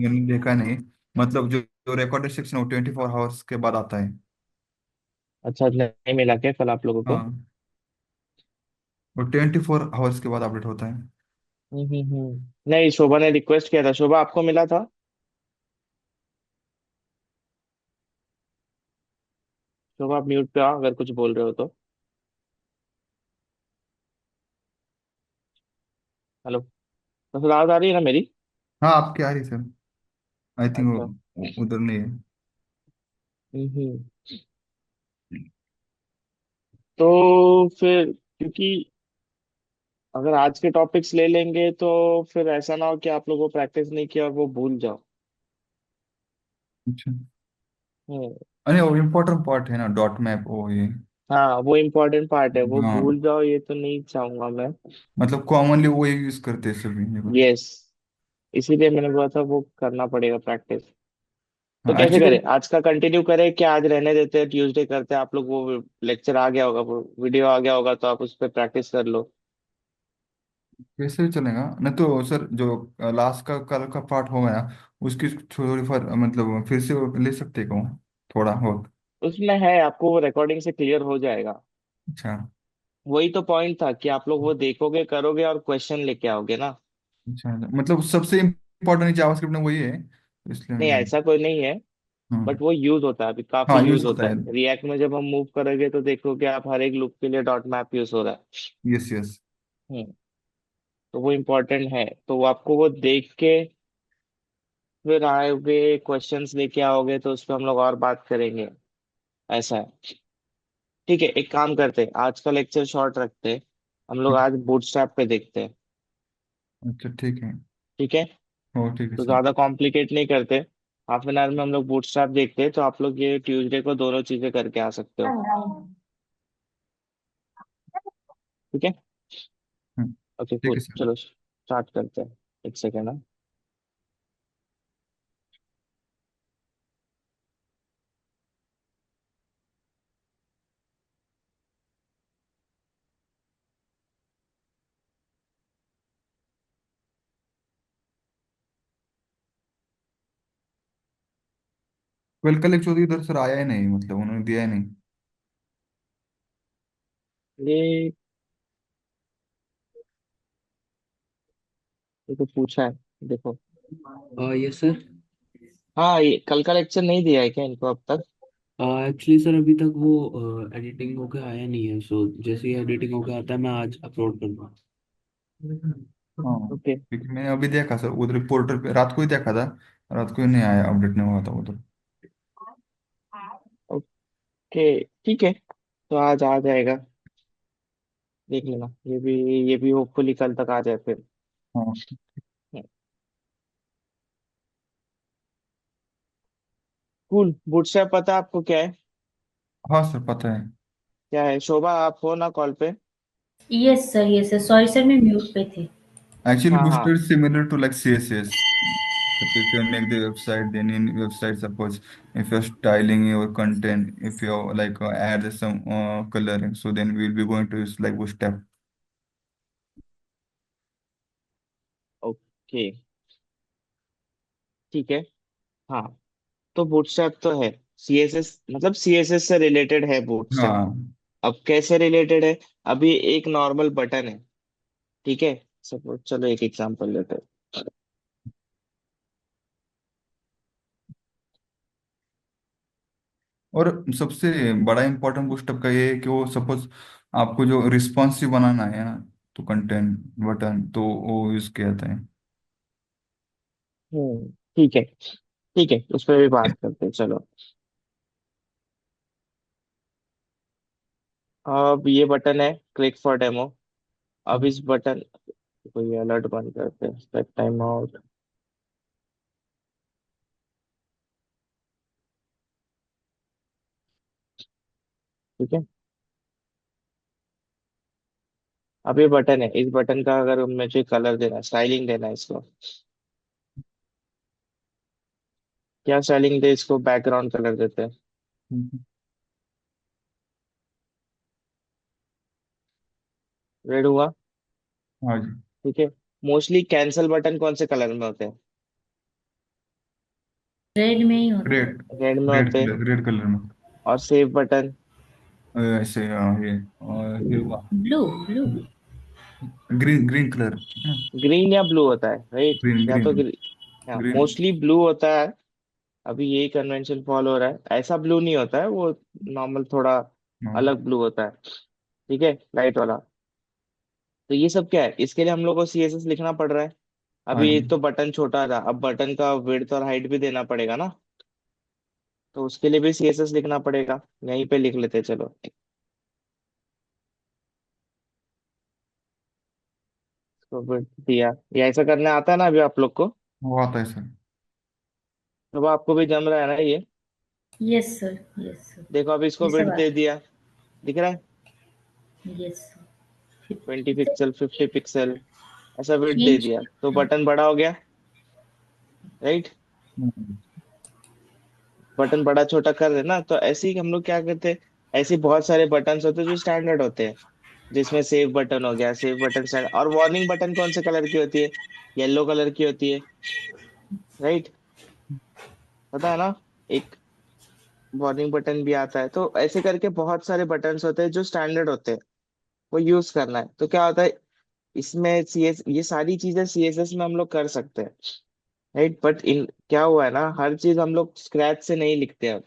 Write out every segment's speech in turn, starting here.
मैंने देखा नहीं। मतलब जो जो रिकॉर्डेड सेक्शन वो 24 आवर्स के बाद आता है। अच्छा, नहीं मिला क्या कल आप लोगों को? हाँ, वो 24 आवर्स के बाद अपडेट होता है। नहीं, शोभा ने रिक्वेस्ट किया था। शोभा, आपको मिला था? शोभा, आप म्यूट पे आओ अगर कुछ बोल रहे हो तो। हेलो। तो फिर आवाज आ रही है ना मेरी? हाँ, आपकी आ रही सर। आई थिंक अच्छा। वो उधर नहीं है। हम्म। तो फिर, क्योंकि अगर आज के टॉपिक्स ले लेंगे तो फिर ऐसा ना हो कि आप लोगों को प्रैक्टिस नहीं किया और वो भूल जाओ। अच्छा। हम्म। अरे वो इम्पोर्टेंट पार्ट है ना, डॉट मैप वो ये। हाँ, वो इम्पोर्टेंट पार्ट है, वो हाँ, भूल जाओ ये तो नहीं चाहूंगा मैं। मतलब कॉमनली वो यूज करते हैं सभी जगह। यस, इसीलिए मैंने बोला था वो करना पड़ेगा प्रैक्टिस। तो हाँ कैसे एक्चुअली। करें, आज का कंटिन्यू करें क्या आज रहने देते हैं, ट्यूसडे करते हैं? आप लोग वो लेक्चर आ गया होगा, वो वीडियो आ गया होगा, तो आप उस पर प्रैक्टिस कर लो। वैसे भी चलेगा नहीं तो सर, जो लास्ट का कल का पार्ट हो गया, उसकी थोड़ी मतलब फिर से वो ले सकते हो थोड़ा बहुत। उसमें है, आपको वो रिकॉर्डिंग से क्लियर हो जाएगा। अच्छा। वही तो पॉइंट था कि आप लोग वो देखोगे, करोगे और क्वेश्चन लेके आओगे ना। अच्छा, मतलब सबसे इम्पोर्टेंट जावास्क्रिप्ट में वही है, तो इसलिए नहीं, मैंने। ऐसा कोई नहीं है। हाँ। बट वो यूज होता है, अभी काफी हाँ, यूज यूज होता होता है। है रिएक्ट में। जब हम मूव करेंगे तो देखोगे आप, हर एक लूप के लिए डॉट मैप यूज हो रहा है। Yes yes. हम्म। तो वो इम्पोर्टेंट है, तो वो आपको वो देख के फिर आओगे, क्वेश्चंस लेके आओगे तो उस पर हम लोग और बात करेंगे। ऐसा है। ठीक है, एक काम करते हैं, आज का लेक्चर शॉर्ट रखते हैं। हम लोग आज बूटस्ट्रैप पे देखते हैं। अच्छा ठीक है। ठीक है। हो ठीक है तो सर। ज्यादा कॉम्प्लिकेट नहीं करते। हाफ एन आवर में हम लोग बूटस्ट्रैप देखते हैं, तो आप लोग ये ट्यूसडे को दोनों चीजें करके आ सकते हो। ठीक है। हम्म, ओके, ठीक है कूल, सर। चलो स्टार्ट करते हैं। एक सेकेंड। कल का लेक्चर इधर सर आया ही नहीं, मतलब उन्होंने दिया ही नहीं। ये ये तो पूछा है, देखो। Yes sir. हाँ, ये कल का लेक्चर नहीं दिया है क्या इनको अब तक? एक्चुअली सर अभी तक वो एडिटिंग होके आया नहीं है, सो जैसे ही एडिटिंग होके आता है मैं आज अपलोड कर दूँ। हाँ, ओके। क्योंकि मैंने अभी देखा सर उधर पोर्टल पे, रात को ही देखा था। रात को ही नहीं आया, अपडेट नहीं हुआ था उधर। ओके, ठीक है। तो आज आ जाएगा, देख लेना। ये भी होपफुली कल तक आ जाए फिर। हाँ। कूल, बूटस्ट्रैप पता है आपको क्या है? हाँ सर, पता है। क्या है? शोभा, आप हो ना कॉल पे? Yes sir, yes sir, sorry sir, मैं म्यूट पे थी। Actually, हाँ Booster हाँ। is similar to like CSS. If you make the website, then in website, suppose if you're styling your content, if you like add some coloring, so then we'll be going to use like Bootstrap. Okay, ठीक है। हाँ, तो bootstrap तो है। CSS, मतलब CSS से related है bootstrap. हाँ। अब कैसे रिलेटेड है? अभी एक नॉर्मल बटन है, ठीक है। सपोज, चलो एक एग्जांपल लेते हैं। और सबसे बड़ा इम्पोर्टेंट बूस्टअप का ये है कि वो सपोज आपको जो रिस्पॉन्सिव बनाना है ना, तो कंटेंट बटन तो वो यूज किया जाता है। ठीक है, ठीक है, उस पर भी बात करते हैं, चलो। अब ये बटन है क्लिक फॉर डेमो। अब इस बटन को ये अलर्ट बंद करते हैं, सेट टाइम आउट। ठीक है। अब ये बटन है, इस बटन का अगर मुझे कलर देना है, स्टाइलिंग देना है इसको, क्या स्टाइलिंग दे इसको? बैकग्राउंड कलर देते हैं। रेड हुआ। हाँ जी। ठीक है। मोस्टली कैंसिल बटन कौन से कलर में होते हैं? रेड में ही होता है। रेड रेड में रेड होते हैं। कलर, रेड कलर में। और सेव बटन? ऐसे ये और फिर blue blue. Green green colour है ना। ग्रीन या ब्लू होता है, राइट? ग्रीन या तो ग्रीन ग्रीन। मोस्टली ब्लू होता है। अभी यही कन्वेंशन फॉलो हो रहा है, ऐसा ब्लू नहीं होता है वो, नॉर्मल थोड़ा हाँ अलग ब्लू होता है। ठीक है, लाइट वाला। तो ये सब क्या है, इसके लिए हम लोग को सीएसएस लिखना पड़ रहा है। हाँ अभी जी। एक तो बटन छोटा था, अब बटन का विड्थ और हाइट भी देना पड़ेगा ना। तो उसके लिए भी सीएसएस लिखना पड़ेगा। यहीं पे लिख लेते हैं, चलो। तो विड्थ दिया, ये ऐसा करने आता है ना अभी आप लोग को? वो आता है सर। तो आपको भी जम रहा है ना ये? Yes sir, yes sir. देखो अभी इसको ये सब विड्थ दे आता दिया, दिख रहा है? है। Yes sir. 20 पिक्सल, 50 पिक्सल, ऐसा विड्थ दे चेंज दिया तो करना है। बटन बड़ा हो गया, राइट? हम्म। बटन बड़ा छोटा कर देना, तो ऐसे ही हम लोग क्या करते हैं, ऐसे बहुत सारे बटन होते हैं जो स्टैंडर्ड होते हैं। जिसमें सेव बटन हो गया, सेव बटन स्टैंडर्ड। और वार्निंग बटन कौन से कलर की होती है? येलो कलर की होती है, राइट? पता है ना? एक वार्निंग बटन भी आता है। तो ऐसे करके बहुत सारे बटन होते हैं जो स्टैंडर्ड होते हैं, वो यूज करना है। तो क्या होता है, इसमें सीएस ये सारी चीजें सीएसएस में हम लोग कर सकते हैं, राइट? बट इन क्या हुआ है ना, हर चीज हम लोग स्क्रैच से नहीं लिखते अब।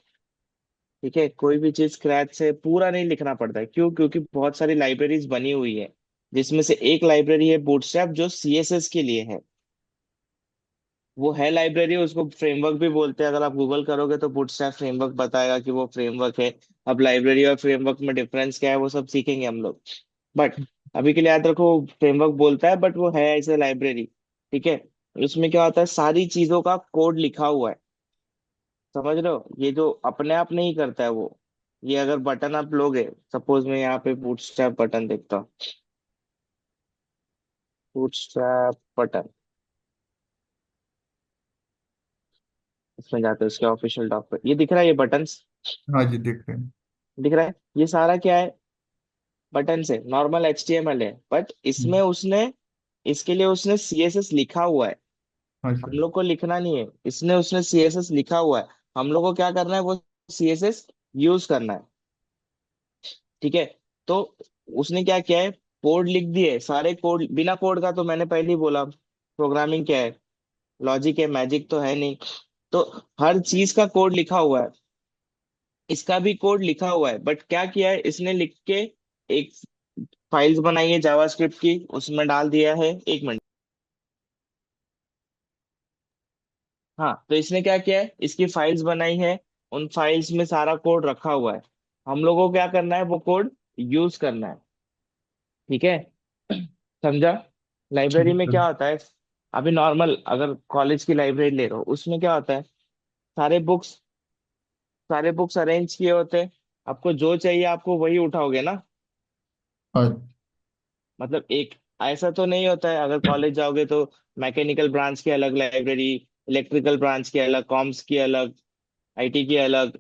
ठीक है, कोई भी चीज स्क्रैच से पूरा नहीं लिखना पड़ता है। क्यों? क्योंकि बहुत सारी लाइब्रेरीज बनी हुई है, जिसमें से एक लाइब्रेरी है बूटस्ट्रैप, जो सीएसएस के लिए है। वो है लाइब्रेरी, उसको फ्रेमवर्क भी बोलते हैं। अगर आप गूगल करोगे तो बूटस्ट्रैप फ्रेमवर्क बताएगा कि वो फ्रेमवर्क है। अब लाइब्रेरी और फ्रेमवर्क में डिफरेंस क्या है वो सब सीखेंगे हम लोग। बट अभी के लिए याद रखो, फ्रेमवर्क बोलता है बट वो है ऐसे लाइब्रेरी। ठीक है। उसमें क्या होता है, सारी चीजों का कोड लिखा हुआ है। समझ रहे हो? ये जो अपने आप नहीं करता है वो। ये अगर बटन आप लोगे, सपोज मैं यहाँ पे बूटस्ट्रैप बटन देखता हूँ, बूटस्ट्रैप बटन, इसमें जाते हैं उसके ऑफिशियल डॉक पे, ये दिख रहा है, ये बटन्स हाँ जी, देख रहे हैं। दिख रहा है। ये सारा क्या है, बटन से नॉर्मल एचटीएमएल है। बट इसमें हम्म। उसने, इसके लिए उसने सीएसएस लिखा हुआ है। हाँ हम सर। लोग को लिखना नहीं है, इसने उसने सीएसएस लिखा हुआ है। हम लोग को क्या करना है, वो सीएसएस यूज करना है। ठीक है। तो उसने क्या किया है, कोड लिख दिए सारे। कोड, बिना कोड का तो मैंने पहले ही बोला, प्रोग्रामिंग क्या है, लॉजिक है, मैजिक तो है नहीं। तो हर चीज का कोड लिखा हुआ है। इसका भी कोड लिखा हुआ है, बट क्या किया है इसने, लिख के एक फाइल्स बनाई है जावास्क्रिप्ट की, उसमें डाल दिया है। एक मिनट। हाँ, तो इसने क्या किया है, इसकी फाइल्स बनाई है, उन फाइल्स में सारा कोड रखा हुआ है। हम लोगों को क्या करना है, वो कोड यूज करना है। ठीक है, समझा? लाइब्रेरी ठीक में सर। क्या होता है, अभी नॉर्मल अगर कॉलेज की लाइब्रेरी ले रहे हो, उसमें क्या होता है, सारे बुक्स सारे बुक्स अरेंज किए होते हैं। आपको जो चाहिए आपको वही उठाओगे ना। हाँ। मतलब एक ऐसा तो नहीं होता है, अगर कॉलेज जाओगे तो मैकेनिकल ब्रांच की अलग लाइब्रेरी, इलेक्ट्रिकल ब्रांच की अलग, कॉम्स की अलग, आईटी की अलग,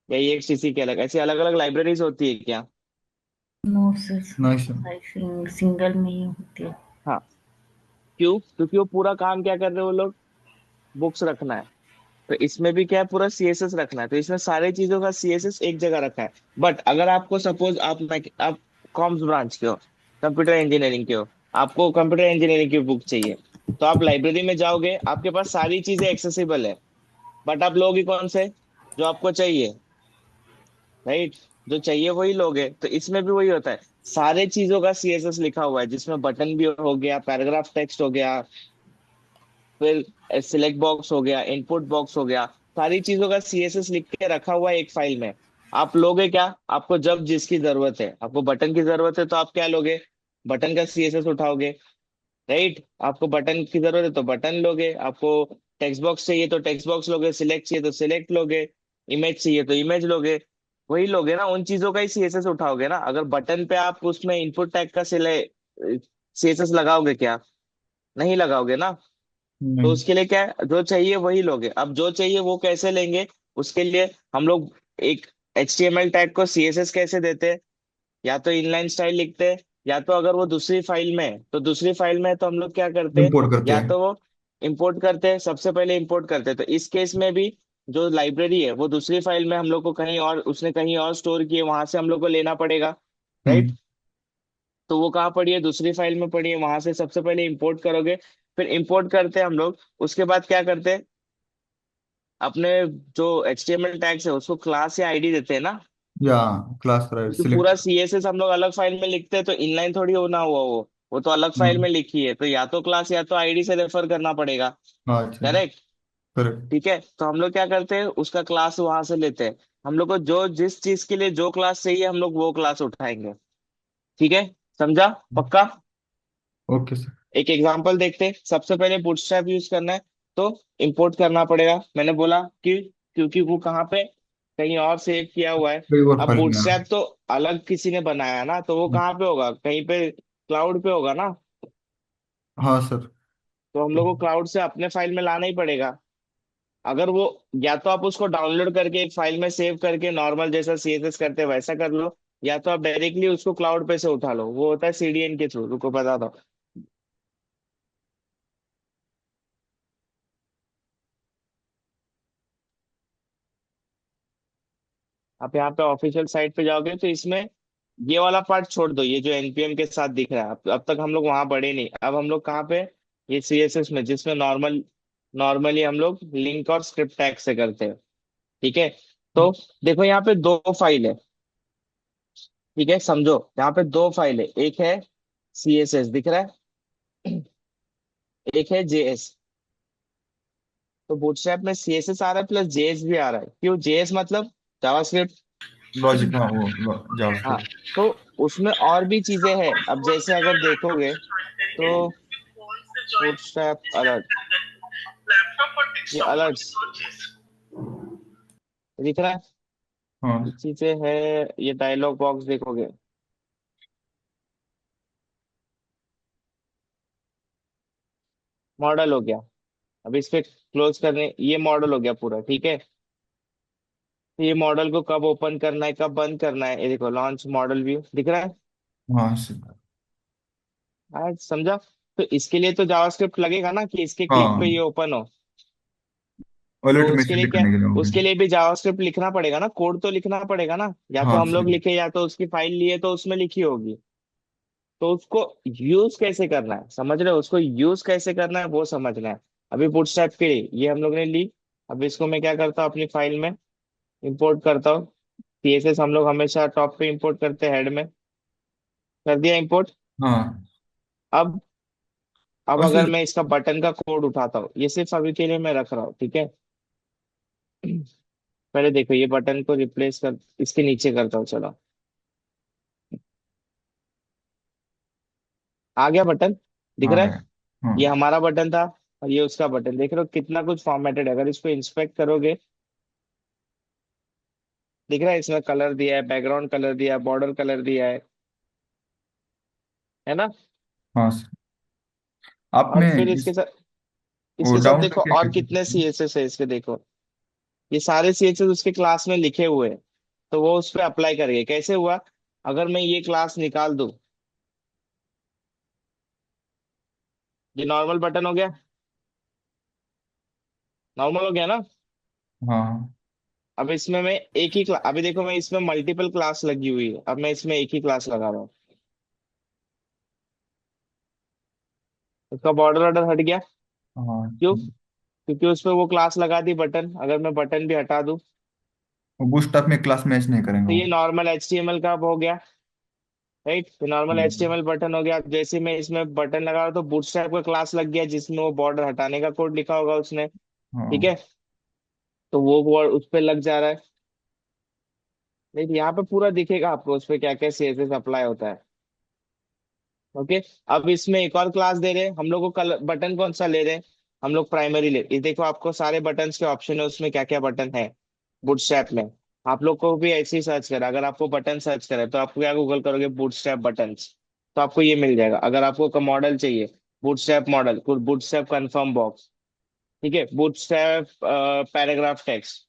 या ईएक्सटीसी की अलग, ऐसी अलग अलग लाइब्रेरीज होती है क्या? No sir. Nice sir. I think single में ही होती है। हाँ। क्यों? क्योंकि वो पूरा काम क्या कर रहे हैं वो लोग, बुक्स रखना है। तो इसमें भी क्या है, पूरा सीएसएस रखना है। तो इसमें सारी चीजों का सीएसएस एक जगह रखा है। बट अगर आपको सपोज आप कॉम्स ब्रांच के हो, कंप्यूटर इंजीनियरिंग के हो, आपको कंप्यूटर इंजीनियरिंग की बुक चाहिए, तो आप लाइब्रेरी में जाओगे, आपके पास सारी चीजें एक्सेसिबल है। बट आप लोगे कौन से, जो आपको चाहिए, राइट? जो चाहिए वही लोगे। तो इसमें भी वही होता है, सारे चीजों का सीएसएस लिखा हुआ है, जिसमें बटन भी हो गया, पैराग्राफ टेक्स्ट हो गया, फिर सिलेक्ट बॉक्स हो गया, इनपुट बॉक्स हो गया। सारी चीजों का सीएसएस लिख के रखा हुआ है एक फाइल में। आप लोगे क्या, आपको जब जिसकी जरूरत है, आपको बटन की जरूरत है तो आप क्या लोगे, बटन का सीएसएस उठाओगे, राइट? आपको बटन की जरूरत है तो बटन लोगे, आपको टेक्स्ट बॉक्स चाहिए तो टेक्स्ट बॉक्स लोगे, सिलेक्ट चाहिए तो सिलेक्ट लोगे, इमेज चाहिए तो इमेज लोगे। वही लोगे ना, उन चीजों का ही सीएसएस उठाओगे ना। अगर बटन पे आप उसमें इनपुट टैग का सीएसएस लगाओगे क्या? नहीं लगाओगे ना। तो नहीं। उसके लिए क्या है, जो चाहिए वही लोगे। अब जो चाहिए वो कैसे लेंगे, उसके लिए हम लोग एक HTML टैग को CSS कैसे देते हैं, या तो इनलाइन स्टाइल लिखते हैं, या तो अगर वो दूसरी फाइल में है तो दूसरी फाइल में है तो हम लोग क्या करते हैं, इम्पोर्ट करते या हैं। तो वो इंपोर्ट करते हैं, सबसे पहले इंपोर्ट करते हैं, तो इस केस में भी जो लाइब्रेरी है वो दूसरी फाइल में हम लोग को कहीं और, उसने कहीं और स्टोर किए, वहां से हम लोग को लेना पड़ेगा। राइट। हम्म। तो वो कहाँ पड़ी है, दूसरी फाइल में पड़ी है, वहां से सबसे पहले इंपोर्ट करोगे। फिर इंपोर्ट करते हैं हम लोग, उसके बाद क्या करते हैं, अपने जो HTML टैग्स है उसको क्लास या आईडी देते हैं ना। या क्लास राइट क्योंकि सिलेक्ट। पूरा CSS हम लोग अलग फाइल में लिखते हैं, तो इनलाइन थोड़ी होना हुआ वो तो अलग फाइल हाँ। में लिखी है, तो या तो क्लास या तो आईडी से रेफर करना पड़ेगा। हाँ, अच्छा। करेक्ट। करेक्ट। ठीक है, तो हम लोग क्या करते हैं, उसका क्लास वहां से लेते हैं। हम लोग को जो जिस चीज के लिए जो क्लास चाहिए हम लोग वो क्लास उठाएंगे। ठीक है, समझा? पक्का। Okay sir. एक एग्जांपल देखते हैं। सबसे पहले बूटस्ट्रैप यूज करना है, तो इंपोर्ट करना पड़ेगा। मैंने बोला कि क्योंकि वो कहाँ पे, कहीं और सेव किया हुआ है। कोई और अब फाइल में बूटस्ट्रैप तो अलग किसी ने बनाया है ना, तो वो कहाँ पे होगा, कहीं पे क्लाउड पे होगा ना। हाँ सर। तो हम लोग को क्लाउड से अपने फाइल में लाना ही पड़ेगा। अगर वो, या तो आप उसको डाउनलोड करके एक फाइल में सेव करके नॉर्मल जैसा CSS करते हैं वैसा कर लो, या तो आप डायरेक्टली उसको क्लाउड पे से उठा लो, वो होता है CDN के थ्रू। रुको बता दो। आप यहाँ पे ऑफिशियल साइट पे जाओगे तो इसमें ये वाला पार्ट छोड़ दो, ये जो NPM के साथ दिख रहा है, अब तक हम लोग वहां बढ़े नहीं। अब हम लोग कहाँ पे, ये CSS में, जिसमें नॉर्मली हम लोग लिंक और स्क्रिप्ट टैग से करते हैं। ठीक है, तो देखो यहाँ पे दो फाइल है। ठीक है, समझो, यहाँ पे दो फाइल है, एक है CSS दिख रहा है, एक है JS। तो बूटस्ट्रैप में CSS आ रहा है प्लस JS भी आ रहा है। क्यों JS मतलब जावास्क्रिप्ट। लॉजिक, हाँ वो हाँ, जावास्क्रिप्ट। तो उसमें और भी चीजें हैं। अब जैसे अगर देखोगे तो बूटस्ट्रैप अलर्ट, ये अलर्ट्स दिख रहा है, ये हाँ। चीजें है। ये डायलॉग बॉक्स देखोगे, मॉडल हो गया। अब इस पे क्लोज करने, ये मॉडल हो गया पूरा। ठीक है, तो ये मॉडल को कब ओपन करना है कब बंद करना है, ये देखो लॉन्च मॉडल व्यू दिख रहा है। हाँ सर। आज समझा? तो इसके लिए तो जावास्क्रिप्ट लगेगा ना, कि इसके क्लिक पे हाँ, ये ओपन हो। तो अलर्ट उसके मैसेज लिए क्या, दिखाने के लिए होंगे। उसके लिए भी जावास्क्रिप्ट लिखना पड़ेगा ना, कोड तो लिखना पड़ेगा ना, या तो हाँ हम लोग सर। लिखे या तो उसकी फाइल लिए तो उसमें लिखी होगी। तो उसको यूज कैसे करना है, समझ रहे हो, उसको यूज कैसे करना है वो समझना है। अभी बूटस्ट्रैप के लिए ये हम लोग ने ली। अब इसको मैं क्या करता हूँ, अपनी फाइल में इंपोर्ट करता हूँ। CSS हम लोग हमेशा टॉप पे इंपोर्ट करते हैं, हेड में कर दिया इंपोर्ट। हाँ। अब और अगर सर। मैं इसका बटन का कोड उठाता हूँ, ये सिर्फ अभी के लिए मैं रख रहा हूँ। ठीक है, पहले देखो ये बटन को रिप्लेस कर, इसके नीचे करता हूँ, चलो। आ गया बटन, दिख आ रहा है। गया। हाँ। ये हमारा बटन था और ये उसका बटन, देख रहे हो कितना कुछ फॉर्मेटेड है। अगर इसको इंस्पेक्ट करोगे, दिख रहा है इसमें कलर दिया है, बैकग्राउंड कलर दिया है, बॉर्डर कलर दिया है ना। हाँ सर। और आपने फिर इस वो इसके साथ डाउनलोड देखो किया और कैसे कितने सर? CSS है इसके, देखो ये सारे CSS उसके क्लास में लिखे हुए हैं। तो वो उस पर अप्लाई करेंगे, कैसे हुआ, अगर मैं ये क्लास निकाल दूं, ये नॉर्मल बटन हो गया, नॉर्मल हो गया ना। हाँ। अब इसमें मैं एक ही क्लास, अभी देखो मैं इसमें मल्टीपल क्लास लगी हुई है, अब मैं इसमें एक ही क्लास लगा रहा हूँ। इसका बॉर्डर ऑर्डर हट गया। हाँ। क्यों? क्योंकि उस पर वो क्लास लगा दी बटन। अगर मैं बटन भी हटा दूं, वो बूटस्ट्रैप में क्लास मैच नहीं करेंगे तो वो। ये नॉर्मल HTML का हो गया। राइट, तो नॉर्मल हम्म। HTML बटन हो गया। अब जैसे मैं इसमें बटन लगा रहा हूं, तो बूटस्ट्रैप का क्लास लग गया जिसमें वो बॉर्डर हटाने का कोड लिखा होगा उसने। ठीक हाँ। है, तो वो वर्ड उस पर लग जा रहा है। नहीं, यहाँ पे पूरा दिखेगा आपको उस पर क्या क्या CSS अप्लाई होता है। ओके, अब इसमें एक और क्लास दे रहे हैं हम लोग को, कलर बटन कौन सा ले रहे हैं, हम लोग प्राइमरी ले, ये देखो आपको सारे बटन्स के ऑप्शन है उसमें, क्या क्या बटन है बूटस्ट्रैप में। आप लोग को भी ऐसे ही सर्च करें, अगर आपको बटन सर्च करें तो आपको क्या गूगल करोगे, बूटस्ट्रैप बटन्स, तो आपको ये मिल जाएगा। अगर आपको मॉडल चाहिए, bootstrap model, bootstrap confirm box, ठीक है, बूटस्ट्रैप पैराग्राफ टेक्स्ट,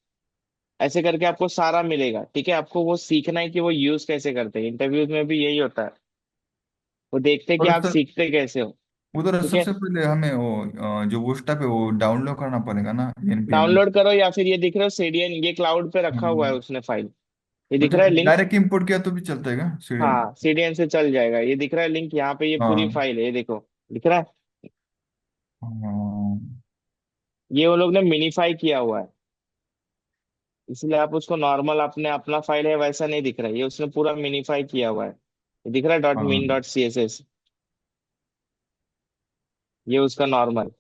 ऐसे करके आपको सारा मिलेगा। ठीक है, आपको वो सीखना है कि वो यूज कैसे करते हैं। इंटरव्यूज में भी यही होता है, वो देखते हैं कि और आप सर, सीखते कैसे हो। उधर ठीक है, सबसे पहले हमें वो जो बूस्टअप है वो डाउनलोड करना पड़ेगा ना, एनपीएम। डाउनलोड करो या फिर ये दिख रहा है सीडीएन, ये क्लाउड पे रखा हुआ है उसने फाइल, ये दिख रहा है मतलब लिंक। डायरेक्ट इंपोर्ट किया तो भी चलता है क्या सीडीएम? हाँ सीडीएन से चल जाएगा, ये दिख रहा है लिंक यहाँ पे, ये पूरी हाँ फाइल है, ये देखो दिख रहा है। हाँ ये वो लोग ने मिनीफाई किया हुआ है, इसलिए आप उसको नॉर्मल अपने अपना फाइल है वैसा नहीं दिख रहा है, ये उसने पूरा मिनीफाई किया हुआ है। ये दिख रहा है डॉट हाँ मिन डॉट सी एस एस, ये उसका नॉर्मल।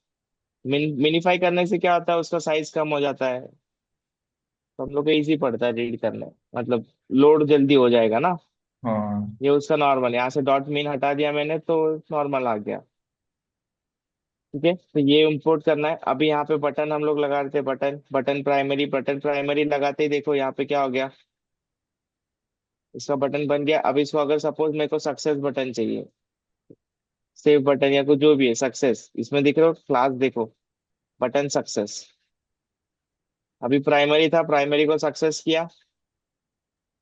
मिनीफाई करने से क्या होता है, उसका साइज कम हो जाता है, तो हम लोग को इजी पड़ता है रीड करने, मतलब लोड जल्दी हो जाएगा ना। हाँ ये उसका नॉर्मल, यहाँ से डॉट मीन हटा दिया मैंने तो नॉर्मल आ गया। ठीक है, तो ये इंपोर्ट करना है। अभी यहाँ पे बटन हम लोग लगा देते हैं, बटन प्राइमरी लगाते ही देखो यहाँ पे क्या हो गया, इसका बटन बन गया। अब इसको अगर सपोज मेरे को सक्सेस बटन चाहिए, सेव बटन या कुछ जो भी है सक्सेस, इसमें दिख रहा हो क्लास देखो, बटन सक्सेस। अभी प्राइमरी था, प्राइमरी को सक्सेस किया,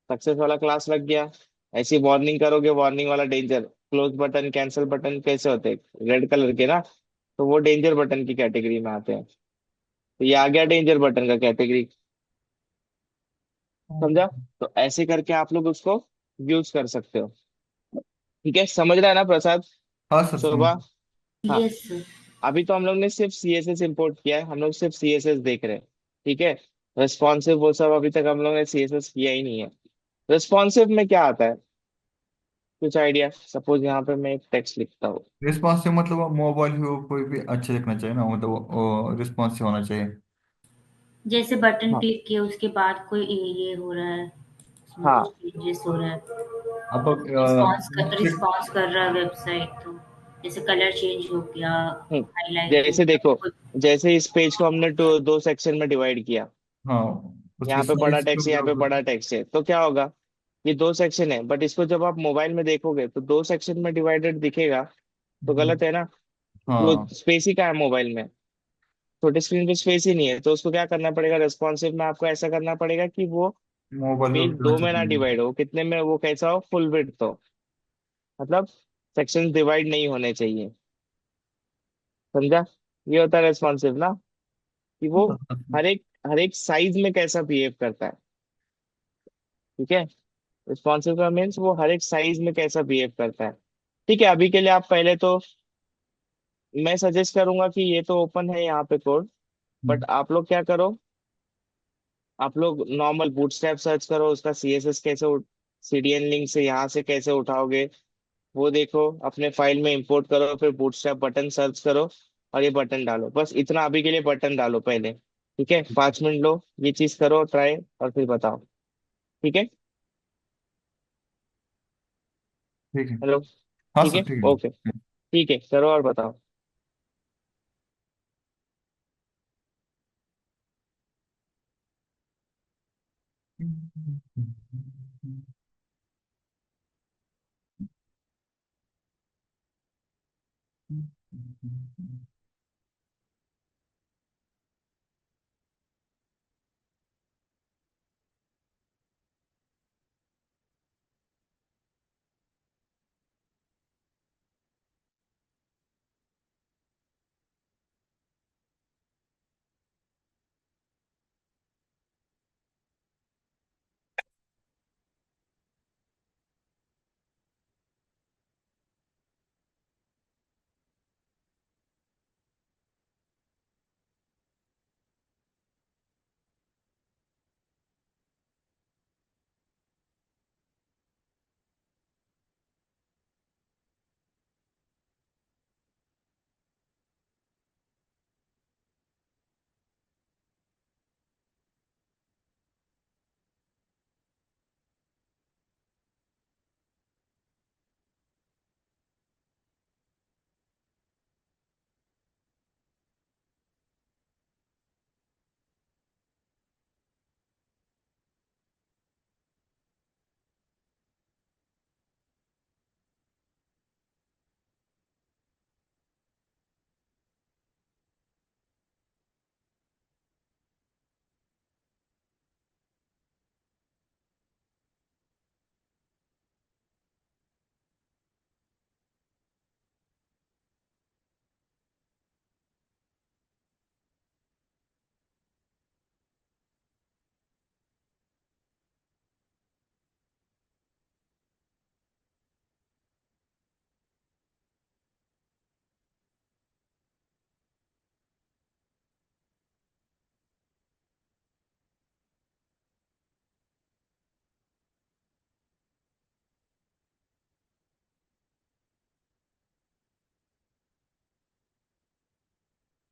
सक्सेस वाला क्लास लग गया। ऐसी वार्निंग करोगे, वार्निंग वाला danger, close button cancel button कैसे होते हैं रेड कलर के ना, तो वो डेंजर बटन की कैटेगरी में आते हैं। तो ये आ गया डेंजर बटन का कैटेगरी, समझा? तो ऐसे करके आप लोग उसको यूज कर सकते हो। ठीक है, समझ रहा है ना प्रसाद, हाँ सर समझ। शोभा? हाँ। Yes sir. अभी तो हम लोग ने सिर्फ सीएसएस इंपोर्ट किया है, हम लोग सिर्फ सीएसएस देख रहे हैं। ठीक है, रेस्पॉन्सिव वो सब अभी तक हम लोग ने सीएसएस किया ही नहीं है। रेस्पॉन्सिव में क्या आता है, कुछ आइडिया? सपोज यहाँ पे मैं एक टेक्स्ट लिखता हूँ। रिस्पॉन्सिव मतलब वो मोबाइल हो कोई भी अच्छा दिखना चाहिए ना, मतलब वो रिस्पॉन्सिव होना चाहिए। जैसे बटन हाँ क्लिक किए उसके बाद कोई ये हो रहा है, उसमें कुछ हाँ चेंजेस हो रहा है, अब दूसरे। रिस्पॉन्स कर रहा है वेबसाइट तो, जैसे कलर चेंज हो गया, हम्म, हाईलाइट हो जैसे गया देखो, कुछ। जैसे इस पेज को हमने दो सेक्शन में डिवाइड किया, हाँ उसकी यहाँ पे बड़ा साइज टेक्स्ट है, यहाँ पे तो। बड़ा टेक्स्ट है, तो क्या होगा, ये दो सेक्शन है, बट इसको जब आप मोबाइल में देखोगे तो दो सेक्शन में डिवाइडेड दिखेगा, तो गलत है ना। वो हाँ स्पेस ही का है मोबाइल में, छोटे स्क्रीन पे स्पेस ही नहीं है, तो उसको क्या करना पड़ेगा, रेस्पॉन्सिव में आपको ऐसा करना पड़ेगा कि वो मोबाइल में पेज भी दो अच्छा में ना चाहिए। डिवाइड हो, कितने में, वो कैसा हो, फुल विड्थ हो, मतलब सेक्शन डिवाइड नहीं होने चाहिए, समझा? ये होता है रेस्पॉन्सिव ना, कि वो हर एक साइज में कैसा बिहेव करता है। ठीक है, रिस्पॉन्सिव का मीन्स वो हर एक साइज में कैसा बिहेव करता है। ठीक है, अभी के लिए आप पहले तो, मैं सजेस्ट करूंगा कि ये तो ओपन है यहाँ पे कोड, बट आप लोग क्या करो, आप लोग नॉर्मल बूटस्ट्रैप सर्च करो, उसका सीएसएस कैसे सीडीएन लिंक से यहाँ से कैसे उठाओगे वो देखो, अपने फाइल में इंपोर्ट करो, फिर बूटस्ट्रैप बटन सर्च करो और ये बटन डालो, बस इतना अभी के लिए बटन डालो पहले। ठीक है, 5 मिनट लो, ये चीज करो ट्राई और फिर बताओ। ठीक है, ठीक है। हेलो? हाँ ठीक सर है, ठीक ओके, ठीक है, करो और बताओ। है।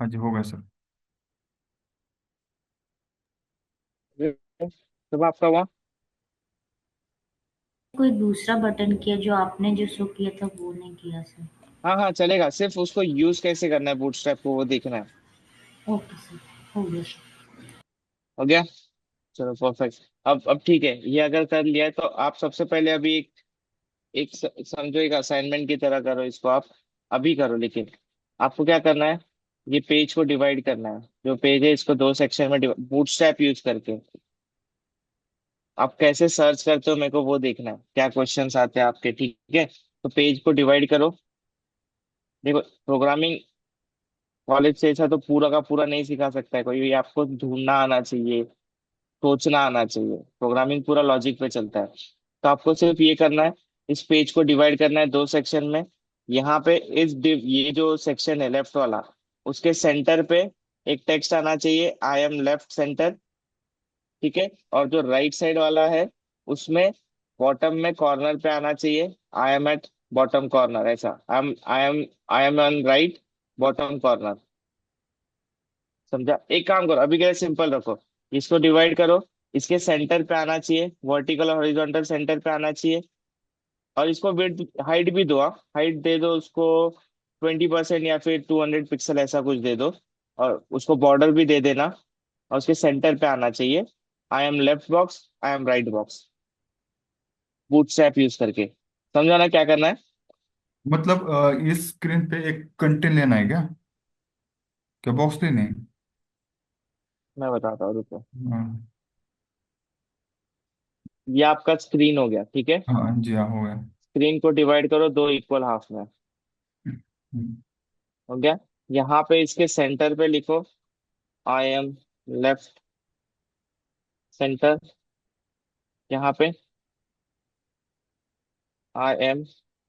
हाँ जी, हो गया सर। तब आपका हुआ। कोई दूसरा बटन किया, जो आपने जो शो किया था वो नहीं किया सर। हाँ हाँ चलेगा, सिर्फ उसको यूज कैसे करना है बूटस्ट्रैप को वो देखना है। ओके सर, हो गया सर। हो गया। चलो परफेक्ट। अब ठीक है, ये अगर कर लिया है तो आप सबसे पहले अभी समझो एक असाइनमेंट की तरह करो इसको आप। अभी करो, लेकिन आपको क्या करना है, ये पेज को डिवाइड करना है। जो पेज है इसको दो सेक्शन में बूटस्ट्रैप यूज करके। आप कैसे सर्च करते हो मेरे को वो देखना है, क्या क्वेश्चंस आते हैं आपके, ठीक है। तो पेज को डिवाइड करो। देखो, प्रोग्रामिंग कॉलेज से ऐसा तो पूरा का पूरा नहीं सिखा सकता है कोई, ये आपको ढूंढना आना चाहिए, सोचना आना चाहिए। प्रोग्रामिंग पूरा लॉजिक पे चलता है। तो आपको सिर्फ ये करना है, इस पेज को डिवाइड करना है दो सेक्शन में। यहाँ पे ये जो सेक्शन है लेफ्ट वाला, उसके सेंटर पे एक टेक्स्ट आना चाहिए, आई एम लेफ्ट सेंटर। ठीक है। और जो राइट साइड वाला है उसमें बॉटम में कॉर्नर पे आना चाहिए, I am at bottom corner, ऐसा I am on right bottom corner. समझा। एक काम करो, अभी के लिए सिंपल रखो, इसको डिवाइड करो। इसके सेंटर पे आना चाहिए, वर्टिकल और हॉरिजॉन्टल सेंटर पे आना चाहिए। और इसको विड्थ हाइट भी दो, हाइट दे दो उसको 20% या फिर 200 पिक्सल, ऐसा कुछ दे दो। और उसको बॉर्डर भी दे देना। और उसके सेंटर पे आना चाहिए, I M left box, I am right box, bootstrap use करके। समझा ना क्या करना है। मतलब इस स्क्रीन पे एक कंटेंट लेना है क्या? क्या बॉक्स लेने हैं? मैं बताता हूँ, रुको। हाँ। ये आपका स्क्रीन हो गया, ठीक है। हाँ जी, हाँ हो गया। स्क्रीन को डिवाइड करो दो इक्वल हाफ में। हम्म, हो गया। यहाँ पे इसके सेंटर पे लिखो, आई एम लेफ्ट सेंटर। यहाँ पे I am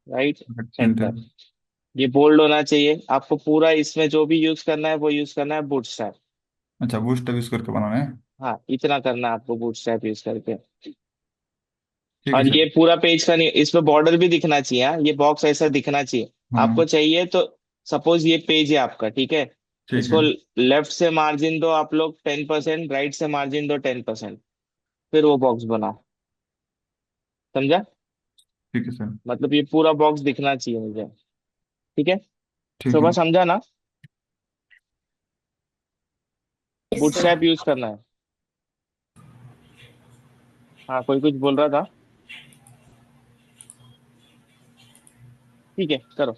right centre. Centre. ये बोल्ड होना चाहिए आपको पूरा, इसमें जो भी यूज करना है वो यूज करना है बूटस्ट्रैप। अच्छा, बूस्टअप यूज करके बनाना है। हाँ, इतना करना है आपको बूटस्ट्रैप यूज करके। ठीक है और सर। ये पूरा पेज का नहीं, इसमें बॉर्डर भी दिखना चाहिए, हाँ? ये बॉक्स ऐसा दिखना चाहिए आपको हाँ। चाहिए तो। सपोज ये पेज है आपका, ठीक है। ठीक है। इसको लेफ्ट से मार्जिन दो आप लोग 10%, राइट से मार्जिन दो 10%, फिर वो बॉक्स बनाओ। समझा। ठीक है सर। मतलब ये पूरा बॉक्स दिखना चाहिए मुझे, ठीक है। ठीक है। सुबह समझा ना। Yes sir. बूटस्ट्रैप यूज करना है। हाँ, कोई कुछ बोल रहा था। ठीक है, करो।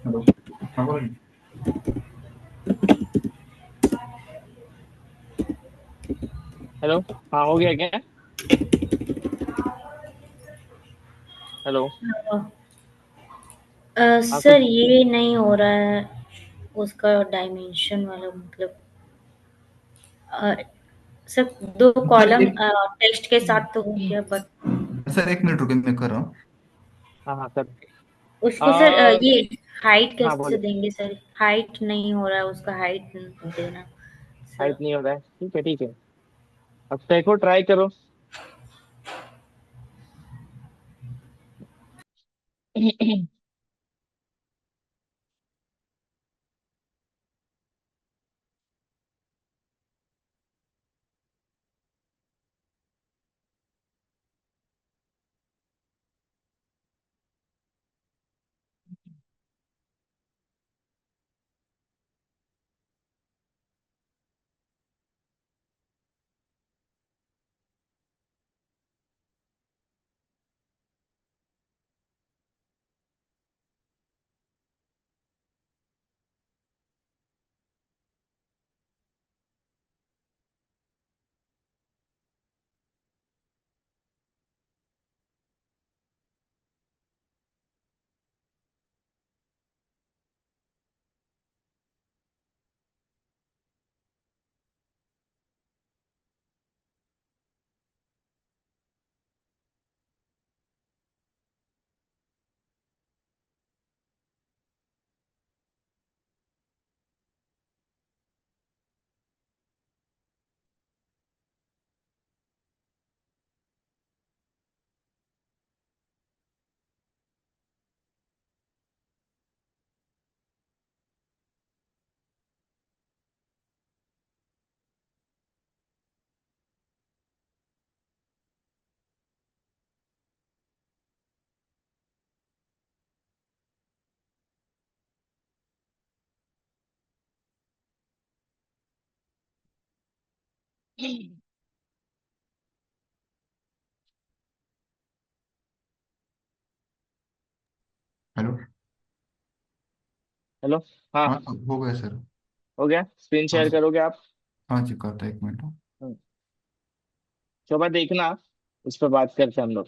हेलो। हाँ बोलो। हेलो। हाँ, हो गया क्या? हेलो। हाँ, सर कुछ। ये नहीं हो रहा है, उसका डायमेंशन वाला मतलब अ, सर दो सर कॉलम एक टेक्स्ट के साथ तो हो गया बट सर, 1 मिनट रुके, मैं कर रहा हूँ। हाँ हाँ, सर। उसको सर आ, ये हाइट हाँ, कैसे बोलो। देंगे सर? हाइट नहीं हो रहा है, उसका हाइट देना सर। हाइट नहीं हो रहा है, ठीक है ठीक है। अब देखो, ट्राई करो। हेलो। हेलो। हाँ। हाँ, हो गया सर। हो गया, स्क्रीन हाँ शेयर करोगे आप? हाँ जी, करता 1 मिनट। हम्म, शोभा देखना, उस पर बात करते हैं हम लोग।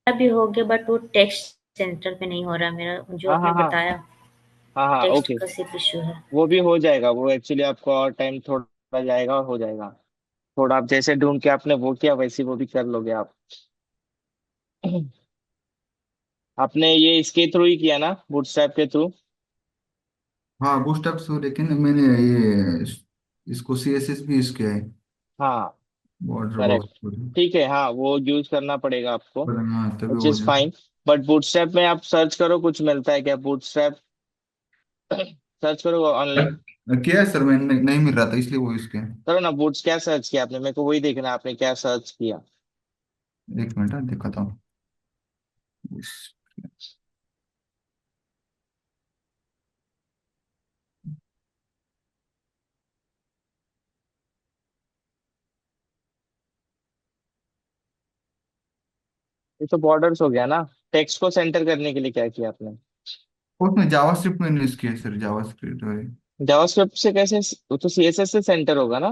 भी हो गया बट वो टेक्स्ट सेंटर पे नहीं हो रहा मेरा, जो हाँ आपने हाँ हाँ। बताया। हाँ हाँ, टेक्स्ट ओके। का सिर्फ इशू है। वो भी हो जाएगा, वो एक्चुअली आपको और टाइम थोड़ा जाएगा और हो जाएगा। थोड़ा आप जैसे ढूंढ के आपने वो किया, वैसे वो भी कर लोगे आप। आपने ये इसके थ्रू ही किया ना, बूटस्ट्रैप के थ्रू? हाँ, बूस्टअप से, लेकिन मैंने ये इसको CSS भी इसके है, हाँ बॉर्डर बॉक्स। करेक्ट। ठीक है, हाँ वो यूज करना पड़ेगा आपको, पर हाँ तभी विच हो इज जाए। फाइन। बट बूटस्ट्रैप में आप सर्च करो, कुछ मिलता है क्या बूटस्ट्रैप? सर्च करो ऑनलाइन। क्या है सर, मैं नहीं मिल रहा था इसलिए वो इसके। करो ना बूट्स, क्या सर्च किया आपने? मेरे को वही देखना है, आपने क्या सर्च किया। एक मिनट दिखाता हूँ। ये तो बॉर्डर्स हो गया ना। टेक्स्ट को सेंटर करने के लिए क्या किया आपने? उसमें जावास्क्रिप्ट में यूज किया है सर, जावास्क्रिप्ट है। जावास्क्रिप्ट से कैसे? वो तो सीएसएस से सेंटर होगा ना।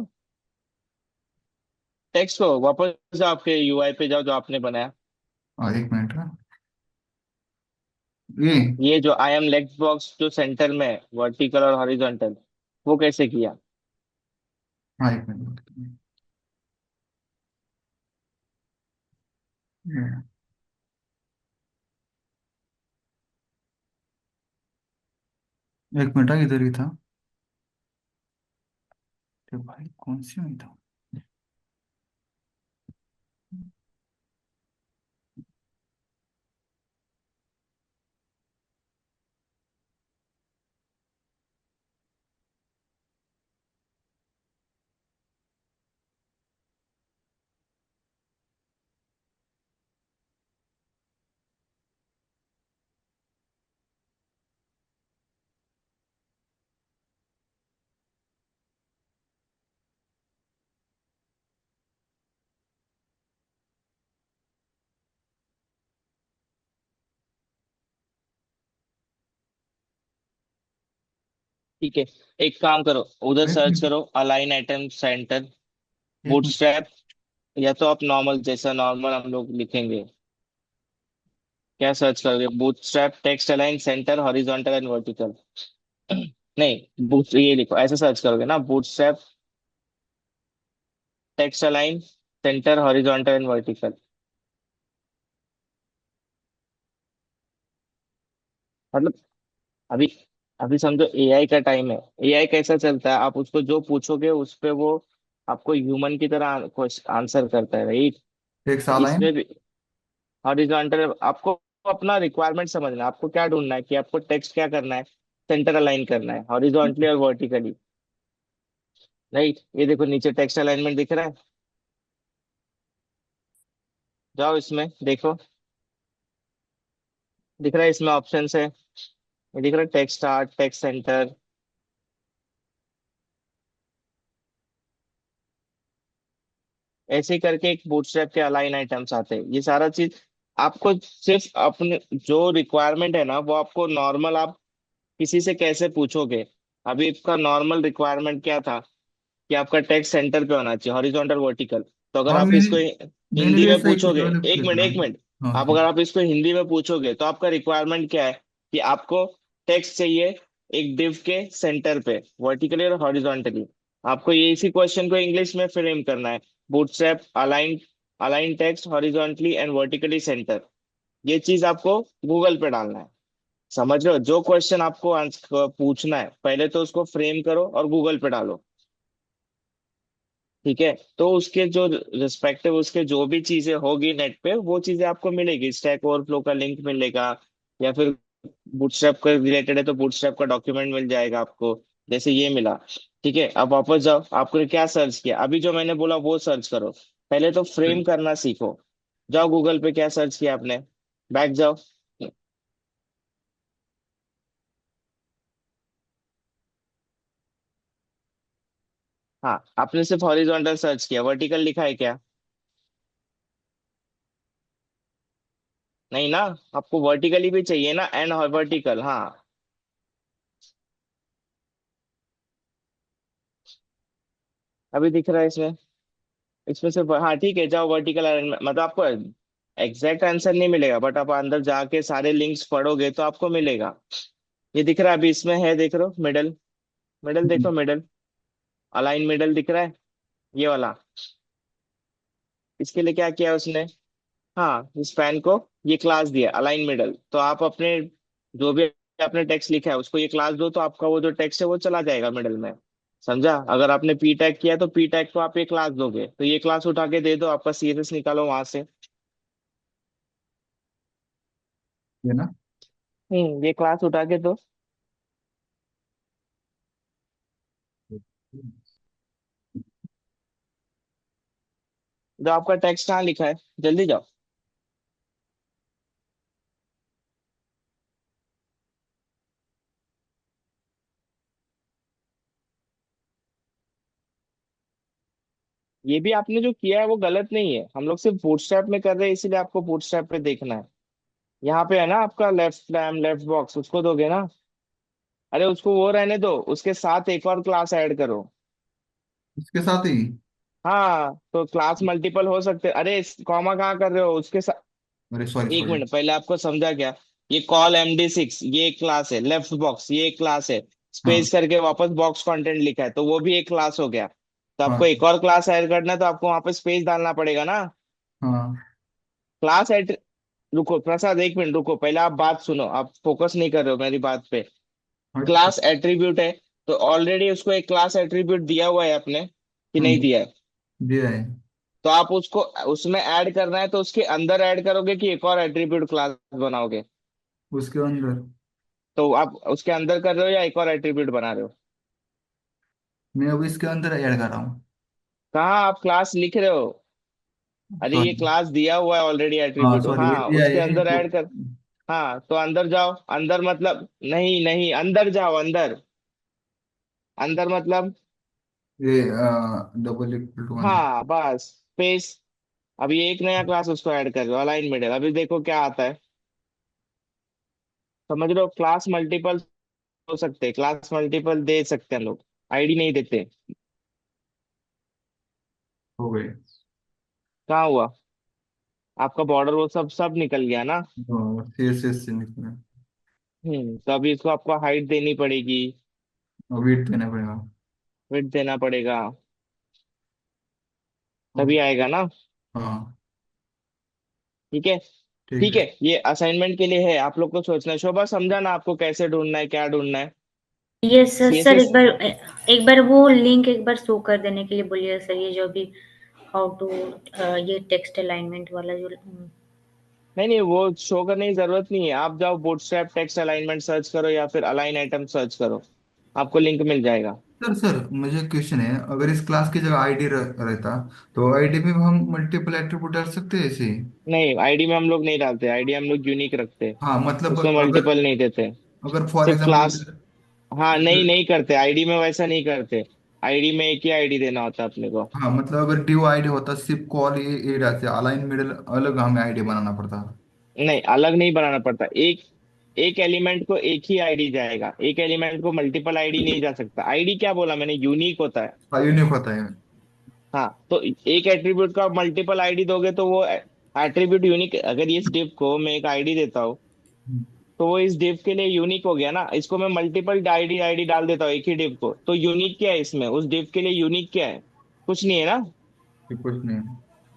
टेक्स्ट को वापस जाओ, आपके यूआई पे जाओ जो आपने बनाया। हाँ एक मिनट ना, ये। ये जो आई एम लेफ्ट बॉक्स जो सेंटर में है, वर्टिकल और हॉरिजॉन्टल, वो कैसे किया? हाँ एक मिनट, एक मिनट इधर ही था। अरे भाई कौन सी में था। ठीक है, एक काम करो, उधर एक सर्च मिनट, करो अलाइन आइटम सेंटर, एक मिनट। बूटस्ट्रैप। या तो आप नॉर्मल, जैसा नॉर्मल हम लोग लिखेंगे, क्या सर्च करोगे? Bootstrap text align centre horizontal and vertical. नहीं, बूट ये लिखो, ऐसे सर्च करोगे ना, bootstrap text align centre horizontal and vertical. मतलब अभी अभी समझो एआई का टाइम है। एआई कैसा चलता है, आप उसको जो पूछोगे उस पे वो आपको ह्यूमन की तरह आंसर करता है, राइट? एक साल आए। इसमें भी हॉरिजॉन्टल, आपको अपना रिक्वायरमेंट समझना है, आपको क्या ढूंढना है कि आपको टेक्स्ट क्या करना है, सेंटर अलाइन करना है हॉरिजॉन्टली और वर्टिकली, राइट? ये देखो नीचे टेक्स्ट अलाइनमेंट दिख रहा है, जाओ इसमें देखो, दिख रहा है इसमें ऑप्शन है, ये दिख रहा है टेक्स्ट स्टार्ट टेक्स्ट सेंटर। ऐसे ही करके एक बूटस्ट्रैप के अलाइन आइटम्स आते हैं, ये सारा चीज आपको सिर्फ अपने जो रिक्वायरमेंट है ना, वो आपको नॉर्मल आप किसी से कैसे पूछोगे? अभी आपका नॉर्मल रिक्वायरमेंट क्या था कि आपका टेक्स्ट सेंटर पे होना चाहिए, हॉरिजॉन्टल वर्टिकल। तो अगर हाँ आप मैंने इसको मैंने हिंदी भी में ऐसा ही कुछ पूछोगे, अलग एक किया मिनट था। एक मिनट, हाँ आप अगर ठीक। आप इसको हिंदी में पूछोगे तो आपका रिक्वायरमेंट क्या है कि आपको टेक्स्ट चाहिए एक डिव के सेंटर पे, वर्टिकली और हॉरिजॉन्टली। आपको ये इसी क्वेश्चन को इंग्लिश में फ्रेम करना है, bootstrap align align text horizontally and vertically centre. ये चीज आपको गूगल पे डालना है। समझ रहे हो? जो क्वेश्चन आपको पूछना है, पहले तो उसको फ्रेम करो और गूगल पे डालो। ठीक है, तो उसके जो रिस्पेक्टिव उसके जो भी चीजें होगी नेट पे, वो चीजें आपको मिलेगी, स्टैक ओवरफ्लो का लिंक मिलेगा, या फिर बूटस्ट्रैप का रिलेटेड है तो बूटस्ट्रैप का डॉक्यूमेंट मिल जाएगा आपको, जैसे ये मिला। ठीक है, अब वापस जाओ, आपने क्या सर्च किया अभी जो मैंने बोला वो सर्च करो। पहले तो फ्रेम करना सीखो। जाओ गूगल पे, क्या सर्च किया आपने? बैक जाओ। हाँ, आपने सिर्फ हॉरिजॉन्टल सर्च किया, वर्टिकल लिखा है क्या? नहीं ना, आपको वर्टिकली भी चाहिए ना, एंड वर्टिकल, हाँ। अभी दिख रहा है इसमें, इसमें सिर्फ, हाँ ठीक है, जाओ वर्टिकल अलाइनमेंट, मतलब आपको एग्जैक्ट आंसर नहीं मिलेगा, बट आप अंदर जाके सारे लिंक्स पढ़ोगे तो आपको मिलेगा। ये दिख रहा है अभी इसमें है, देख रहे हो मिडल? मिडल देखो, मिडल अलाइन मिडल दिख रहा है, ये वाला। इसके लिए क्या किया उसने? हाँ, इस पैन को ये क्लास दिया अलाइन मिडल, तो आप अपने जो भी आपने टेक्स्ट लिखा है उसको ये क्लास दो, तो आपका वो जो टेक्स्ट है वो चला जाएगा मिडल में। समझा? अगर आपने पी टैग किया तो पी टैग को आप ये क्लास दोगे, तो ये क्लास उठा के दे दो, आपका सीएसएस निकालो वहां से। ये ना। ये क्लास उठा के दो। जो आपका टेक्स्ट कहाँ लिखा है, जल्दी जाओ। ये भी आपने जो किया है वो गलत नहीं है, हम लोग सिर्फ बूटस्ट्रैप में कर रहे हैं, इसीलिए आपको बूटस्ट्रैप पे देखना है। यहाँ पे है ना आपका लेफ्ट फ्लैम लेफ्ट बॉक्स, उसको दोगे ना? अरे उसको वो रहने दो, उसके साथ एक और क्लास ऐड करो। इसके साथ ही। हाँ, तो क्लास मल्टीपल हो सकते, अरे कॉमा कहाँ कर रहे हो उसके साथ? अरे सॉरी एक सॉरी। मिनट, पहले आपको समझा क्या? ये कॉल MD6 ये एक क्लास है, लेफ्ट बॉक्स ये एक क्लास है, हाँ स्पेस करके वापस बॉक्स कंटेंट लिखा है तो वो भी एक क्लास हो गया। तो आपको हाँ एक और क्लास ऐड करना है तो आपको वहां पे स्पेस डालना पड़ेगा ना। हाँ क्लास ऐड, रुको प्रसाद एक मिनट रुको, पहले आप बात सुनो, आप फोकस नहीं कर रहे हो मेरी बात पे। हाँ। क्लास एट्रीब्यूट है, तो ऑलरेडी उसको एक क्लास एट्रीब्यूट दिया हुआ है आपने कि नहीं हम्म, दिया है? दिया है। तो आप उसको उसमें ऐड करना है तो उसके अंदर ऐड करोगे कि एक और एट्रीब्यूट क्लास बनाओगे? उसके अंदर। तो आप उसके अंदर कर रहे हो या एक और एट्रीब्यूट बना रहे हो? मैं अभी इसके अंदर ऐड कर रहा हूँ। कहाँ आप क्लास लिख रहे हो? अरे ये सॉरी। क्लास दिया हुआ है ऑलरेडी हाँ एट्रीब्यूट, सॉरी, ये हाँ दिया उसके है अंदर तो। ऐड कर। हाँ तो अंदर जाओ, अंदर मतलब नहीं नहीं, अंदर जाओ अंदर। अंदर मतलब, ये डबल इक्वल टू वन। हाँ बस स्पेस। अभी एक नया क्लास उसको ऐड कर रहे हो, अलाइन मिडल, अभी देखो क्या आता है। समझ रहे हो? क्लास मल्टीपल हो सकते हैं, क्लास मल्टीपल दे सकते हैं लोग, आईडी नहीं देते। हो गए। कहाँ हुआ? आपका बॉर्डर वो सब सब निकल गया ना? CSS से निकला। तो अभी इसको आपको हाइट देनी पड़ेगी, और वेट देना पड़ेगा। विड्थ देना पड़ेगा, तभी ओके। आएगा ना? हाँ ठीक है। ठीक ठीक है। है, ये असाइनमेंट के लिए है, आप लोग को सोचना है। शोभा समझा ना आपको कैसे ढूंढना है, क्या ढूंढना है? यस सर, सर सीएसएस, एक बार वो लिंक एक बार शो कर देने के लिए बोलिए सर, ये जो भी हाउ टू, ये टेक्स्ट अलाइनमेंट वाला जो नहीं नहीं वो शो करने की जरूरत नहीं है, आप जाओ बूटस्ट्रैप टेक्स्ट अलाइनमेंट सर्च करो या फिर अलाइन आइटम सर्च करो, आपको लिंक मिल जाएगा। सर सर, मुझे क्वेश्चन है, अगर इस क्लास की जगह आईडी रहता तो आईडी में हम मल्टीपल एट्रीब्यूट डाल सकते हैं ऐसे ही? नहीं, आईडी में हम लोग नहीं डालते, आईडी हम लोग यूनिक रखते हैं, हाँ मतलब उसमें अगर, मल्टीपल नहीं देते। अगर फॉर सिर्फ एग्जाम्पल क्लास, हाँ नहीं नहीं करते, आईडी में वैसा नहीं करते। आईडी में एक ही आईडी देना होता है अपने को। हाँ मतलब अगर ड्यू आईडी होता सिर्फ कॉल ये डालते, अलाइन मिडल अलग हमें आईडी बनाना पड़ता। नहीं, अलग नहीं बनाना पड़ता, एक एक एलिमेंट को एक ही आईडी जाएगा, एक एलिमेंट को मल्टीपल आईडी नहीं जा सकता। आईडी क्या बोला मैंने, यूनिक होता है। हाँ यूनिक होता है। हाँ तो एक एट्रीब्यूट का मल्टीपल आईडी दोगे तो वो एट्रीब्यूट यूनिक, अगर इस डिव को मैं एक आईडी देता हूँ तो वो इस डिव के लिए यूनिक हो गया ना। इसको मैं मल्टीपल आईडी आईडी डाल देता हूँ एक ही डिव को, तो यूनिक क्या है इसमें, उस डिव के लिए यूनिक क्या है? कुछ नहीं है ना। ये कुछ नहीं।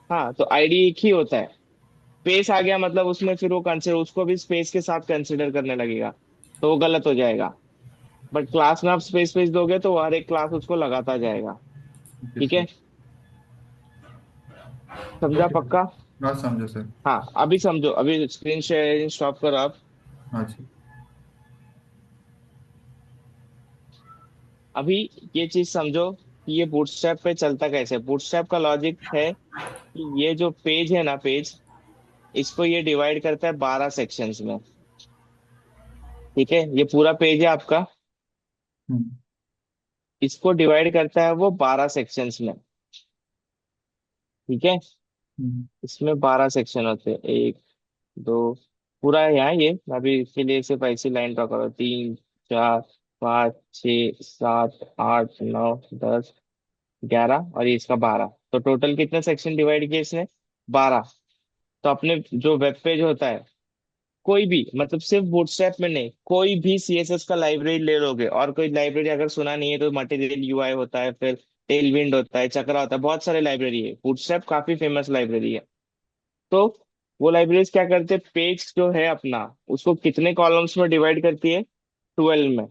हाँ तो आईडी एक ही होता है। स्पेस आ गया मतलब उसमें फिर वो कंसिडर, उसको भी स्पेस के साथ कंसिडर करने लगेगा, तो वो गलत हो जाएगा। बट क्लास में आप स्पेस स्पेस दोगे तो हर एक क्लास उसको लगाता जाएगा। ओके ठीक है, सर। समझा ओके सर। पक्का? हाँ समझो सर। हाँ अभी समझो, अभी स्क्रीन शेयरिंग स्टॉप करो आप। हाँ जी। अभी ये चीज समझो कि ये बूटस्ट्रैप पे चलता कैसे। बूटस्ट्रैप का लॉजिक है कि ये जो पेज है ना, पेज, इसको ये डिवाइड करता है 12 सेक्शंस में। ठीक है, ये पूरा पेज है आपका, हम्म इसको डिवाइड करता है वो 12 सेक्शंस में। ठीक है, हम्म इसमें 12 सेक्शन होते हैं, एक दो, पूरा है यहाँ ये। मैं अभी इसके लिए सिर्फ ऐसी लाइन ड्रॉ करो, 3 4 5 6 7 8 9 10 11 और ये इसका 12, तो टोटल कितने सेक्शन डिवाइड किए इसने? 12। तो अपने जो वेब पेज होता है, कोई भी मतलब सिर्फ बूटस्ट्रैप में नहीं, कोई भी सीएसएस का लाइब्रेरी ले लोगे, और कोई लाइब्रेरी अगर सुना नहीं है तो मटेरियल यूआई होता है, फिर टेलविंड होता है, चक्रा होता है, बहुत सारे लाइब्रेरी है, बूटस्ट्रैप काफी फेमस लाइब्रेरी है। तो वो लाइब्रेरीज क्या करते हैं, पेज जो है अपना, उसको कितने कॉलम्स में डिवाइड करती है? 12 में।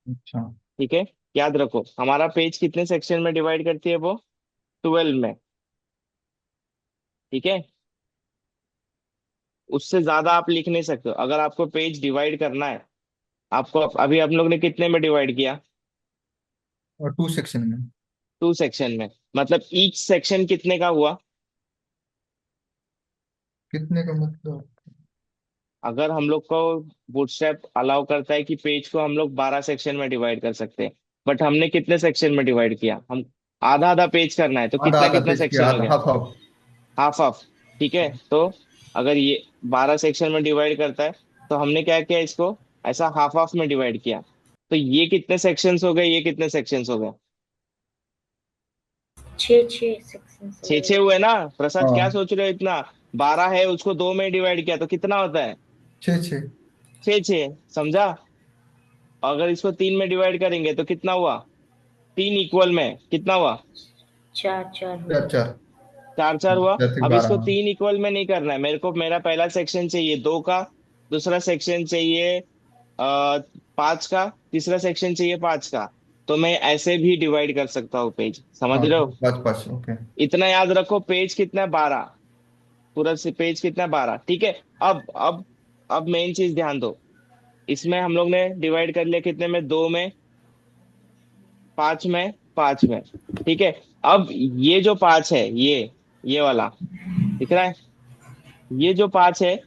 अच्छा। ठीक है, याद रखो हमारा पेज कितने सेक्शन में डिवाइड करती है वो, 12 में। ठीक है, उससे ज्यादा आप लिख नहीं सकते हो। अगर आपको पेज डिवाइड करना है, आपको अभी हम लोग ने कितने में डिवाइड किया, और 2 सेक्शन में। 2 सेक्शन में। मतलब ईच सेक्शन कितने का हुआ। कितने का मतलब? अगर हम लोग को बूटस्ट्रैप अलाउ करता है कि पेज को हम लोग 12 सेक्शन में डिवाइड कर सकते हैं, बट हमने कितने सेक्शन में डिवाइड किया, हम आधा आधा पेज करना है तो आधा कितना आधा कितना पेज किया, सेक्शन हो आधा गया, हाफ हाफ। Half half. ठीक है, तो अगर ये 12 सेक्शन में डिवाइड करता है, तो हमने क्या किया, इसको ऐसा हाफ हाफ में डिवाइड किया। तो ये कितने सेक्शंस हो गए, ये कितने सेक्शंस हो गए, 6 6 सेक्शन छह हुए। छह हुए ना। प्रसाद क्या हाँ, सोच रहे हो इतना, 12 है उसको दो में डिवाइड किया तो कितना होता है, 6 6। छह छह, समझा। अगर इसको 3 में डिवाइड करेंगे तो कितना हुआ, 3 इक्वल में कितना हुआ, 4 4 चार हुए। चार। 4 4 हुआ। 4 से अब 12, इसको हाँ। 3 इक्वल में नहीं करना है मेरे को, मेरा पहला सेक्शन चाहिए 2 का, दूसरा सेक्शन चाहिए 5 का, तीसरा सेक्शन चाहिए 5 का। तो मैं ऐसे भी डिवाइड कर सकता हूँ पेज, समझ हाँ, रहे हो। 5 5, ओके। इतना याद रखो, पेज कितना है, 12। पूरा से पेज कितना है, 12। ठीक है। अब मेन चीज ध्यान दो, इसमें हम लोग ने डिवाइड कर लिया कितने में, 2 में, 5 में, 5 में। ठीक है। अब ये जो 5 है, ये वाला दिख रहा है, ये जो 5 है,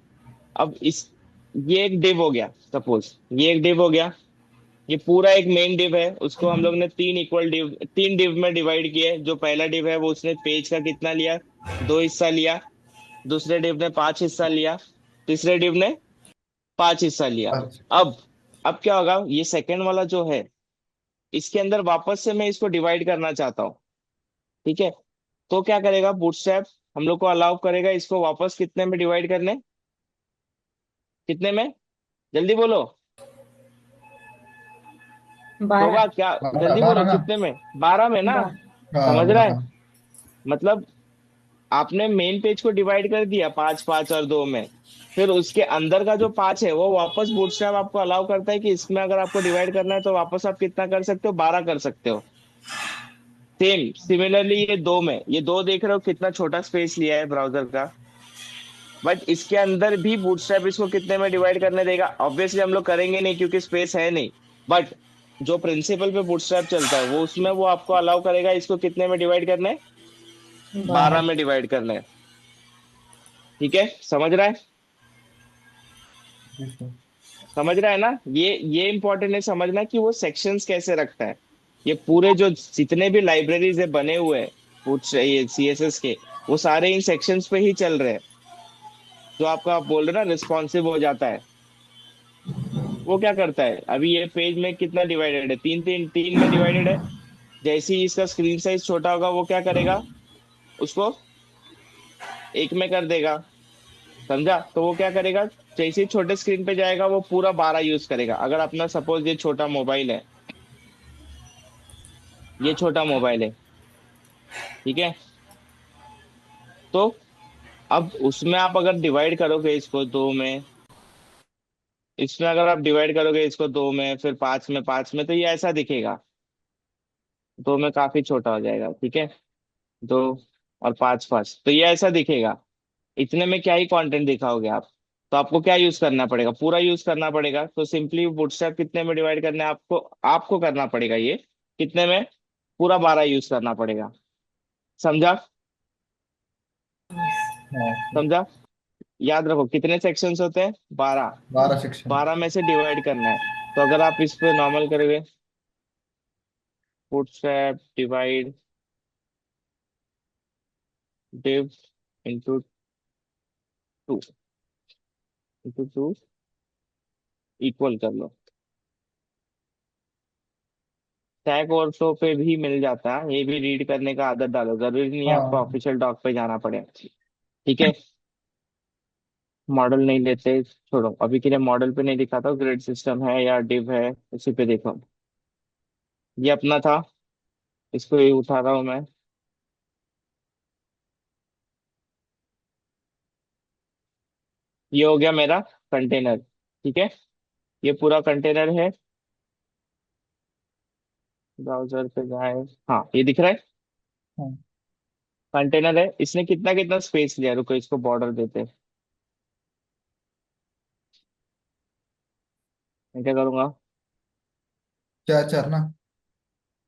अब इस ये एक डिव हो गया, सपोज ये एक डिव हो गया। ये पूरा एक मेन डिव है, उसको हम लोग ने 3 इक्वल डिव, 3 डिव में डिवाइड किए। जो पहला डिव है वो उसने पेज का कितना लिया, 2 हिस्सा लिया। दूसरे डिव ने 5 हिस्सा लिया। तीसरे डिव ने 5 हिस्सा लिया। अच्छा। अब अब क्या होगा, ये सेकंड वाला जो है, इसके अंदर वापस से मैं इसको डिवाइड करना चाहता हूँ। ठीक है, तो क्या करेगा बूटस्ट्रैप, हम लोग को अलाउ करेगा इसको वापस कितने में डिवाइड करने, कितने में, जल्दी बोलो, 12। होगा क्या, 12 जल्दी 12 बोलो ना। कितने में, 12 में ना। 12। हाँ, समझ रहा है, 12। मतलब आपने मेन पेज को डिवाइड कर दिया 5 5 और 2 में, फिर उसके अंदर का जो 5 है वो वापस बूटस्ट्रैप आपको अलाउ करता है कि इसमें अगर आपको डिवाइड करना है तो वापस आप कितना कर सकते हो, 12 कर सकते हो। सेम सिमिलरली ये 2 में, ये 2 देख रहे हो कितना छोटा स्पेस लिया है ब्राउजर का, बट इसके अंदर भी बूटस्ट्रैप इसको कितने में डिवाइड करने देगा। ऑब्वियसली हम लोग करेंगे नहीं क्योंकि स्पेस है नहीं, बट जो प्रिंसिपल पे बूटस्ट्रैप चलता है वो उसमें वो आपको अलाउ करेगा इसको कितने में डिवाइड करने, 12 12। में डिवाइड करने। ठीक है, समझ रहा है, ठीक है। समझ रहा है ना। ये इंपॉर्टेंट है समझना कि वो सेक्शंस कैसे रखता है। ये पूरे जो जितने भी लाइब्रेरीज है बने हुए हैं ये सीएसएस के, वो सारे इन सेक्शंस पे ही चल रहे हैं। जो आपका आप बोल रहे हो ना रिस्पॉन्सिव हो जाता है, वो क्या करता है, अभी ये पेज में कितना डिवाइडेड है, तीन तीन तीन में डिवाइडेड है। जैसे ही इसका स्क्रीन साइज छोटा होगा वो क्या करेगा, उसको एक में कर देगा, समझा। तो वो क्या करेगा, जैसे ही छोटे स्क्रीन पे जाएगा वो पूरा 12 यूज करेगा। अगर अपना सपोज ये छोटा मोबाइल है, ये छोटा मोबाइल है, ठीक है, तो अब उसमें आप अगर डिवाइड करोगे इसको 2 में, इसमें अगर आप डिवाइड करोगे इसको 2 में, फिर 5 में, 5 में, तो ये ऐसा दिखेगा। 2 में काफी छोटा हो जाएगा, ठीक है, 2 और 5 5, तो ये ऐसा दिखेगा। इतने में क्या ही कंटेंट दिखाओगे आप। तो आपको क्या यूज करना पड़ेगा, पूरा यूज करना पड़ेगा। तो सिंपली बूटस्ट्रैप कितने में डिवाइड करना है आपको, आपको करना पड़ेगा ये कितने में, पूरा 12 यूज करना पड़ेगा, समझा, हाँ, समझा। याद रखो कितने सेक्शंस होते हैं, 12। 12 सेक्शन। 12 में से डिवाइड करना है। तो अगर आप इस पे नॉर्मल करोगे, bootstrap divide div into 2, into 2 equal कर लो। स्टैक ओवरफ्लो पे भी मिल जाता है, ये भी रीड करने का आदत डालो, जरूरी नहीं है आपको हाँ, ऑफिशियल डॉक पे जाना पड़े। ठीक है, मॉडल नहीं लेते, छोड़ो अभी के लिए, मॉडल पे नहीं दिखाता, ग्रिड सिस्टम है या डिव है उसी पे देखो। ये अपना था, इसको ये उठा रहा हूं मैं। ये हो गया मेरा कंटेनर, ठीक है, ये पूरा कंटेनर है। ब्राउजर पे जाए। हाँ, ये दिख रहा है। हाँ, कंटेनर है, इसने कितना कितना स्पेस लिया, रुको इसको बॉर्डर देते हैं। मैं क्या करूंगा? चार चार ना।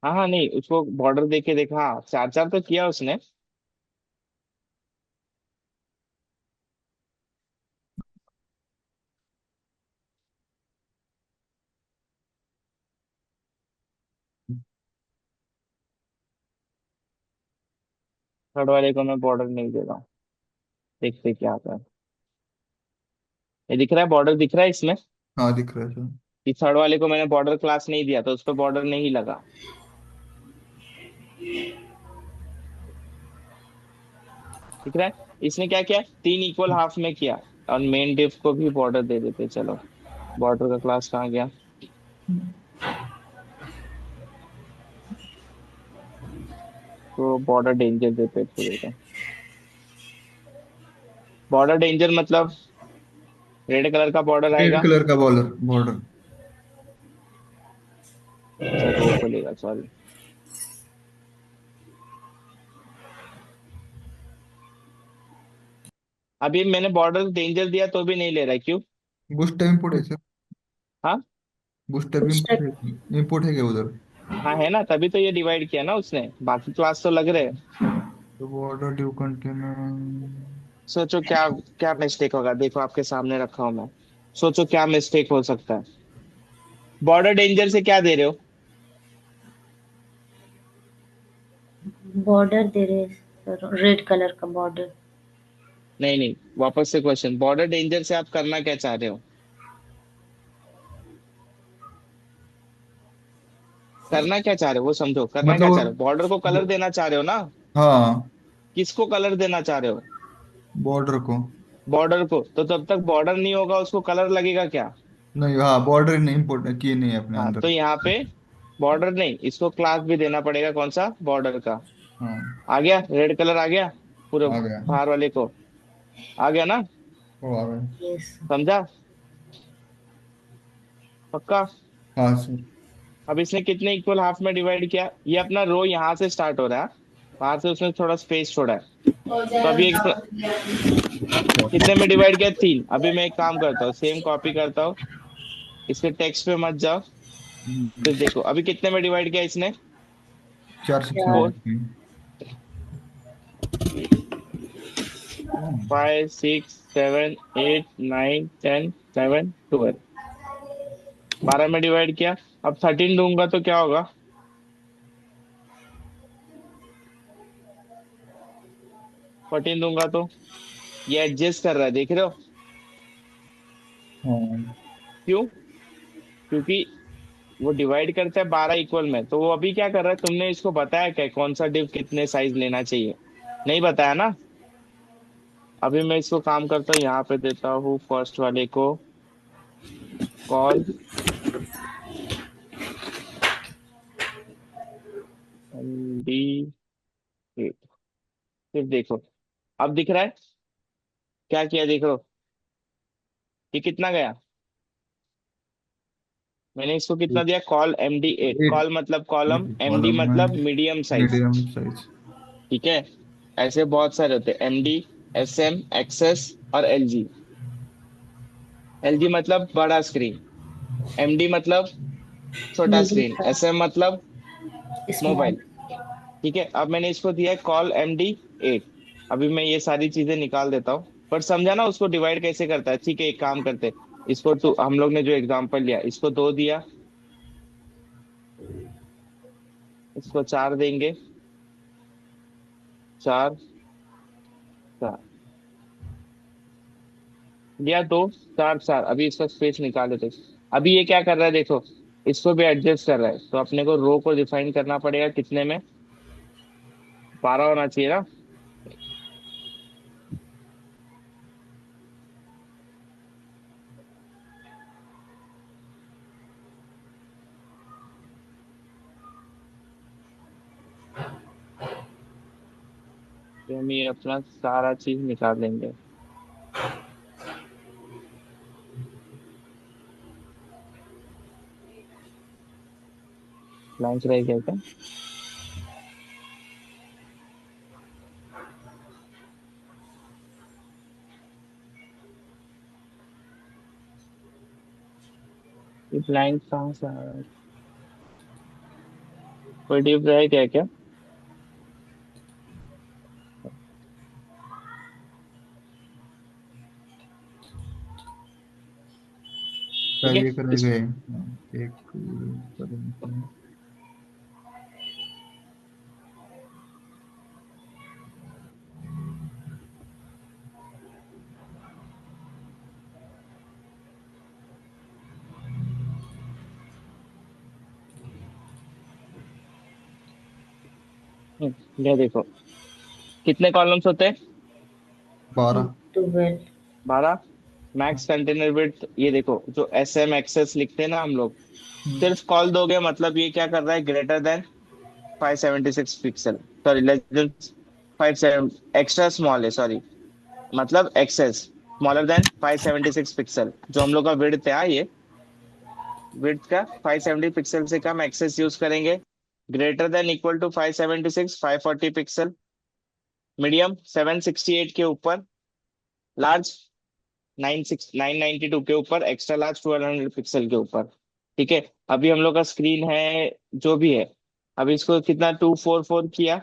हाँ हाँ, नहीं उसको बॉर्डर दे के देखा, हाँ चार चार तो किया उसने। थर्ड वाले को मैं बॉर्डर नहीं दे रहा हूँ, देखते क्या आता है। ये दिख रहा है, बॉर्डर दिख रहा है इसमें। हाँ दिख रहा है सर। कि थर्ड वाले को मैंने बॉर्डर क्लास नहीं दिया तो उस पर बॉर्डर नहीं लगा। दिख रहा है। इसने क्या किया, तीन इक्वल हाफ में किया। और मेन डिव को भी बॉर्डर दे देते, चलो। बॉर्डर का क्लास कहाँ गया? तो बॉर्डर डेंजर देते पूरे का। बॉर्डर डेंजर मतलब रेड कलर का बॉर्डर रेड आएगा। कलर का बॉर्डर बॉर्डर। अच्छा, रो को लेगा, सॉरी। अभी मैंने बॉर्डर डेंजर दिया तो भी नहीं ले रहा है, क्यों? बूस्ट इंपोर्ट है सर। हाँ। बूस्ट इंपोर्ट पुस्तक है, इंपोर्ट है क्या उधर? हाँ है ना, तभी तो ये डिवाइड किया ना उसने, बाकी क्लास तो लग रहे हैं। तो बॉर्डर ड्यू कंटेनर। सोचो क्या क्या मिस्टेक होगा, देखो आपके सामने रखा हूं मैं। सोचो क्या मिस्टेक हो सकता है। बॉर्डर डेंजर से क्या दे रहे हो? बॉर्डर दे रहे सर, रेड कलर का बॉर्डर। नहीं नहीं, वापस से क्वेश्चन, बॉर्डर डेंजर से आप करना क्या चाह रहे हो? करना क्या चाह रहे हो वो समझो, करना क्या चाह रहे हो, मतलब बॉर्डर को कलर देना चाह रहे हो ना? हाँ, किसको कलर देना चाह रहे हो? बॉर्डर को। बॉर्डर को, तो तब तक बॉर्डर नहीं होगा उसको कलर लगेगा क्या? नहीं, हाँ बॉर्डर नहीं इंपोर्ट की नहीं है अपने हाँ, तो अंदर। यहाँ पे बॉर्डर नहीं, इसको क्लास भी देना पड़ेगा, कौन सा, बॉर्डर का। हाँ आ गया, रेड कलर आ गया पूरे आ गया। बाहर वाले को। आ गया ना? वो आ गया। यस। समझा? पक्का? हाँ सर। अब इसने कितने इक्वल हाफ में डिवाइड किया, ये अपना रो यहाँ से स्टार्ट हो रहा है, बाहर से उसने थोड़ा स्पेस छोड़ा है। तो अभी एक कितने में डिवाइड किया, तीन। अभी मैं एक काम करता हूँ, सेम कॉपी करता हूँ, इसके टेक्स्ट पे मत जाओ। फिर देखो अभी कितने में डिवाइड किया इसने। चार सेक्शन चार। फोर, होती है। 5, 6, 7, 8, 9, 10, 11, 12। 12 में डिवाइड किया। अब 13 दूंगा तो क्या होगा? 14 दूंगा तो ये एडजस्ट कर रहा है, देख रहे हो? हाँ क्यों? क्योंकि वो डिवाइड करता है 12 इक्वल में, तो वो अभी क्या कर रहा है, तुमने इसको बताया क्या कौन सा डिव कितने साइज लेना चाहिए? नहीं बताया ना। अभी मैं इसको काम करता हूँ, यहाँ पे देता हूँ फर्स्ट वाले को कॉल डी। फिर देखो, अब दिख रहा है क्या किया, देख लो। ये कितना गया? मैंने इसको कितना दिया, कॉल MD8, एट। कॉल मतलब कॉलम, MD कॉलम में मतलब मीडियम साइज। Medium size. ठीक है। ऐसे बहुत सारे होते हैं, MD, SM, एक्सेस और LG। LG मतलब बड़ा स्क्रीन, MD मतलब छोटा मीडियम स्क्रीन, साइज। SM मतलब स्मॉल। मोबाइल। ठीक है, अब मैंने इसको दिया है कॉल MD8। अभी मैं ये सारी चीजें निकाल देता हूँ, पर समझा ना उसको डिवाइड कैसे करता है। ठीक है, एक काम करते हैं, इसको तो हम लोग ने जो एग्जांपल लिया, इसको दो दिया, इसको चार देंगे। चार, चार दिया, दो, चार, चार। अभी इसका स्पेस निकाल देते हैं। अभी ये क्या कर रहा है देखो, इसको भी एडजस्ट कर रहा है, तो अपने को रो को डिफाइन करना पड़ेगा कितने में, 12 होना चाहिए ना। तो हम ये अपना सारा चीज निकाल लेंगे। ब्लैंक रह गया क्या? ये ब्लैंक कहाँ से आया? कोई डिप रह गया क्या? ठीक है ये कर इस गए, हाँ, एक करेंगे। ये देखो कितने कॉलम्स होते हैं? 12। 12। 12। मैक्स कंटेनर विड्थ, ये देखो जो एस एम एक्सेस लिखते हैं ना हम लोग, हम्म, सिर्फ कॉल दोगे मतलब ये क्या कर रहा है, greater than 576 pixel, sorry less than 57, extra small है सॉरी, मतलब एक्सेस स्मॉलर देन 576 पिक्सल, जो हम लोग का विड्थ है ये, विड्थ का 570 पिक्सल से कम एक्सेस यूज करेंगे। Greater than equal to 576 540 pixel, medium 768 के ऊपर, लार्ज 992 के ऊपर, एक्स्ट्रा लार्ज 1200 पिक्सल के ऊपर। ठीक है, अभी हम लोग का स्क्रीन है जो भी है, अभी इसको कितना 244 किया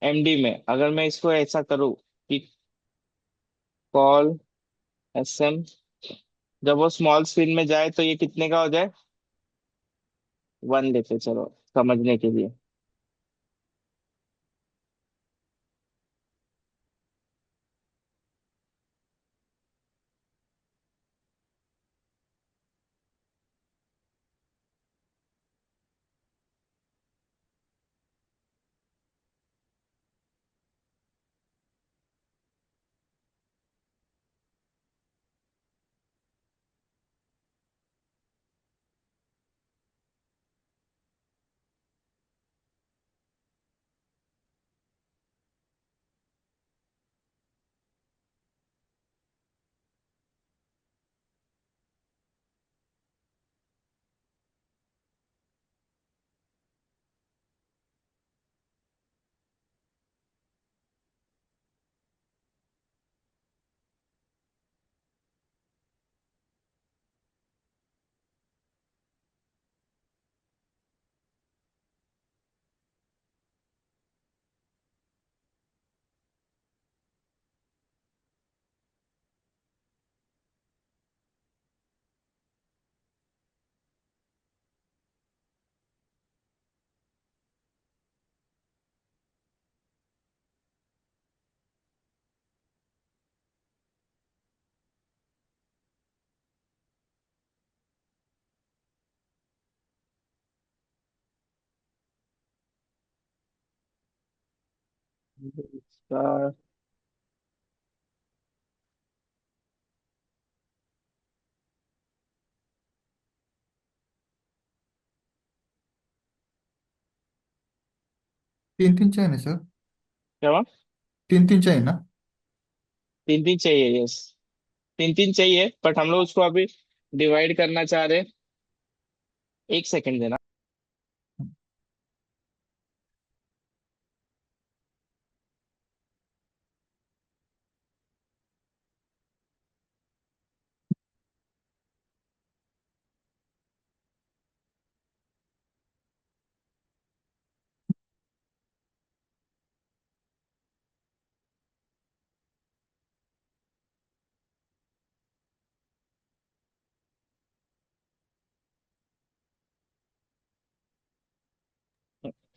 एमडी में, अगर मैं इसको ऐसा करूँ कि कॉल एस एम, जब वो स्मॉल स्क्रीन में जाए तो ये कितने का हो जाए, 1 लेते चलो समझने के लिए। इसका 3 3 चाहिए ना सर? क्या हुआ? 3 3 चाहिए ना? 3 3 चाहिए, यस। 3 3 चाहिए बट हम लोग उसको अभी डिवाइड करना चाह रहे हैं। एक सेकंड देना।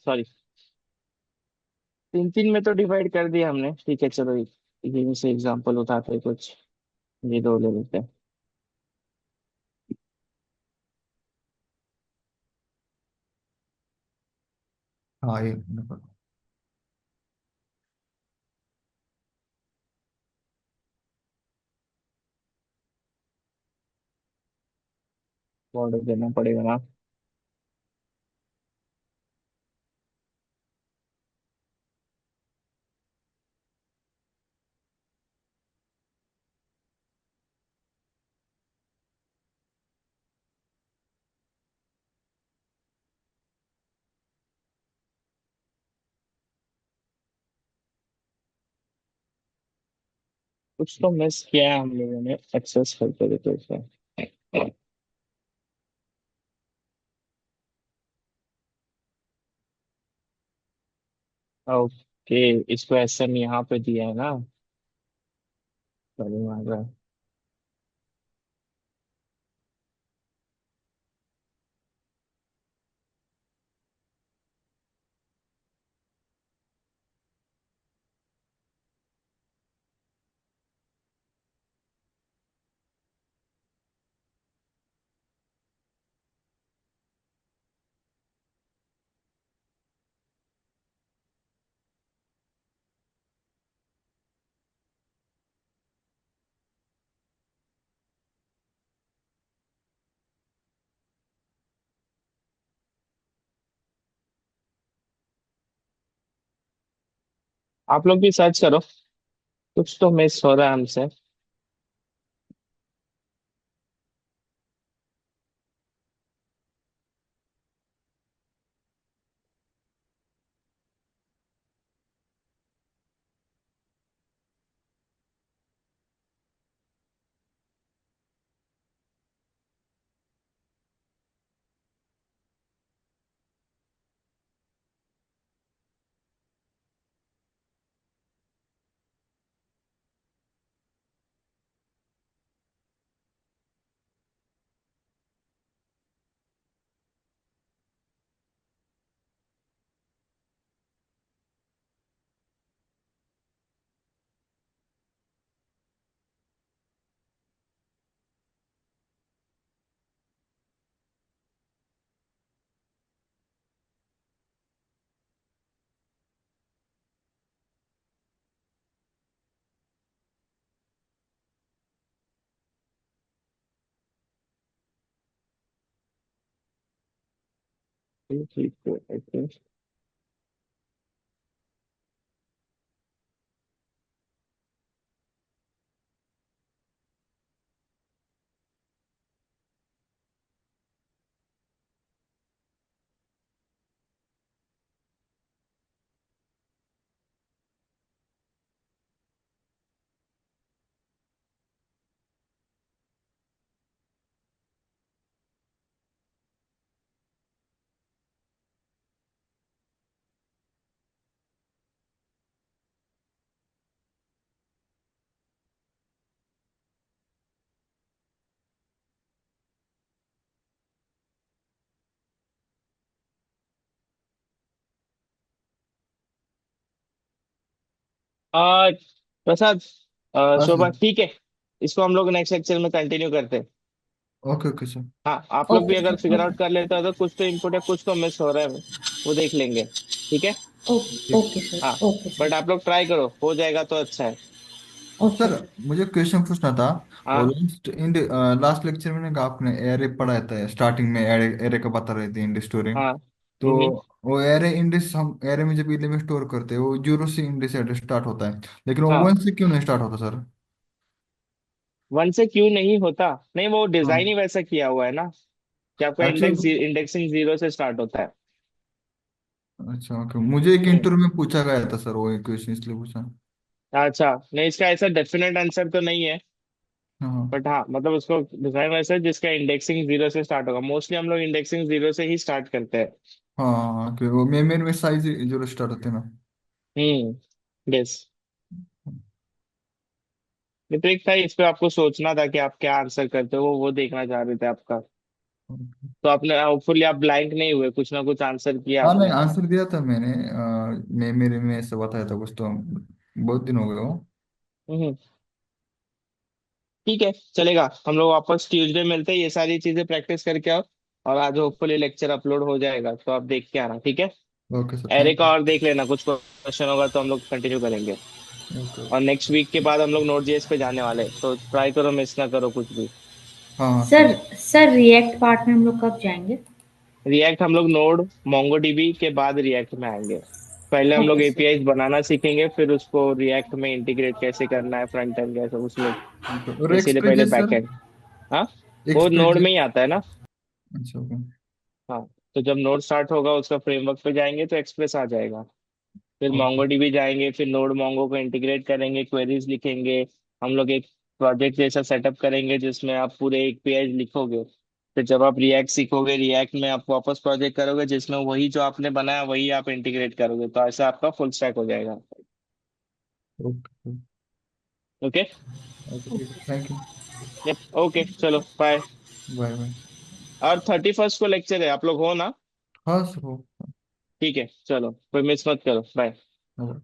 सॉरी, 3 3 में तो डिवाइड कर दिया हमने, ठीक है चलो यहीं से एग्जांपल उठाते हैं कुछ, ये दो ले लेते हैं। हाँ, ये मैंने पढ़ा। बॉर्डर देना पड़ेगा ना। कुछ तो मिस किया है हम लोगों ने एक्सेस करते हुए तो उसे। ओके, इसको एसएम यहाँ पे दिया है ना। चलो आ गया। आप लोग भी सर्च करो, कुछ तो मिस हो रहा है हमसे। ठीक है, ओके। आ प्रसाद, हाँ शोभा, सर। ठीक है। इसको हम लोग नेक्स्ट लेक्चर में कंटिन्यू करते हैं। Okay okay sir. हाँ, आप लोग भी ओके अगर सर, फिगर ओके। आउट कर लेते हो तो कुछ तो इनपुट है, कुछ तो मिस हो रहा है, वो देख लेंगे। ठीक है। ओके ठीक। ओके हाँ, सर, ओके बट सर। आप लोग ट्राई करो, हो जाएगा तो अच्छा है। Okay sir sir. मुझे क्वेश्चन पूछना था। वो हाँ। लास्ट लेक्चर में कहा आपने एरे पढ़ाया था, स्टार्टिंग में एरे एरे का बता रहे थे, इंड स्टोरिंग। हाँ। तो वो एरे इंडेक्स, हम एरे में जब एलिमेंट स्टोर करते हैं वो जीरो से इंडेक्स स्टार्ट होता है, लेकिन वो हाँ, वन से क्यों नहीं स्टार्ट होता सर? वन से क्यों नहीं होता? नहीं, वो डिजाइन हाँ। ही वैसा किया हुआ है ना कि आपका एक्चुअल। इंडेक्सिंग जीरो से स्टार्ट होता है। अच्छा ओके, मुझे एक हम्म। इंटरव्यू में पूछा गया था सर वो एक क्वेश्चन, इसलिए पूछा। अच्छा, नहीं, इसका ऐसा डेफिनेट आंसर तो नहीं है। हाँ बट हाँ, मतलब उसको डिजाइन वैसा है जिसका इंडेक्सिंग जीरो से स्टार्ट होगा। मोस्टली हम लोग इंडेक्सिंग जीरो से ही स्टार्ट करते हैं। हाँ हाँ, वो मेरे में साइज जीरो स्टार्ट होते हैं ना। यस। ये तो एक था, इस पे आपको सोचना था कि आप क्या आंसर करते हो, वो देखना चाह रहे थे आपका। तो आपने होपफुली आप ब्लैंक नहीं हुए, कुछ ना कुछ आंसर किया हाँ नहीं, आपने। आंसर दिया था मैंने। मेरे में ऐसा बताया था कुछ तो, बहुत दिन हो गए वो। हम्म। ठीक है, चलेगा। हम लोग वापस ट्यूसडे मिलते हैं, ये सारी चीजें प्रैक्टिस करके आओ। और आज होपफुली लेक्चर अपलोड हो जाएगा, तो आप देख के आना, ठीक है। ओके सर, एरे थैंक का और देख लेना, कुछ क्वेश्चन होगा तो हम लोग कंटिन्यू करेंगे। यू। ओके और ओके। नेक्स्ट वीक के बाद हम लोग नोट जेएस पे जाने वाले हैं, तो ट्राई करो मिस ना करो कुछ भी। हाँ हाँ sir sir. Sir react part में हम लोग कब जाएंगे? रिएक्ट हम लोग नोड मोंगोडीबी के बाद रिएक्ट में आएंगे। पहले हम लोग ओके सर। एपीआई बनाना सीखेंगे, फिर उसको रिएक्ट में इंटीग्रेट कैसे करना है, फ्रंट एंड कैसे उसमें। और इसीलिए एक्सप्रेस पहले सर? Back and. हाँ, वो एक्सप्रेस। नोड में ही आता है ना। अच्छा ओके। हाँ, तो जब नोड स्टार्ट होगा उसका फ्रेमवर्क पे जाएंगे तो एक्सप्रेस आ जाएगा। फिर ओके मोंगोडीबी जाएंगे, फिर नोड मोंगो को इंटीग्रेट करेंगे, क्वेरीज लिखेंगे। हम लोग एक प्रोजेक्ट जैसा सेटअप करेंगे जिसमें आप पूरे एक पेज लिखोगे। फिर जब आप रिएक्ट सीखोगे, रिएक्ट में आप वापस प्रोजेक्ट करोगे जिसमें वही जो आपने बनाया वही आप इंटीग्रेट करोगे, तो ऐसा आपका फुल स्टैक हो जाएगा। ओके। ओके। ओके ठीक है, थैंक यू। यप, ओके, चलो बाय। Bye bye. और 31st को लेक्चर है, आप लोग हो ना? हाँ सर, ठीक है, चलो कोई मिस मत करो, बाय। हो।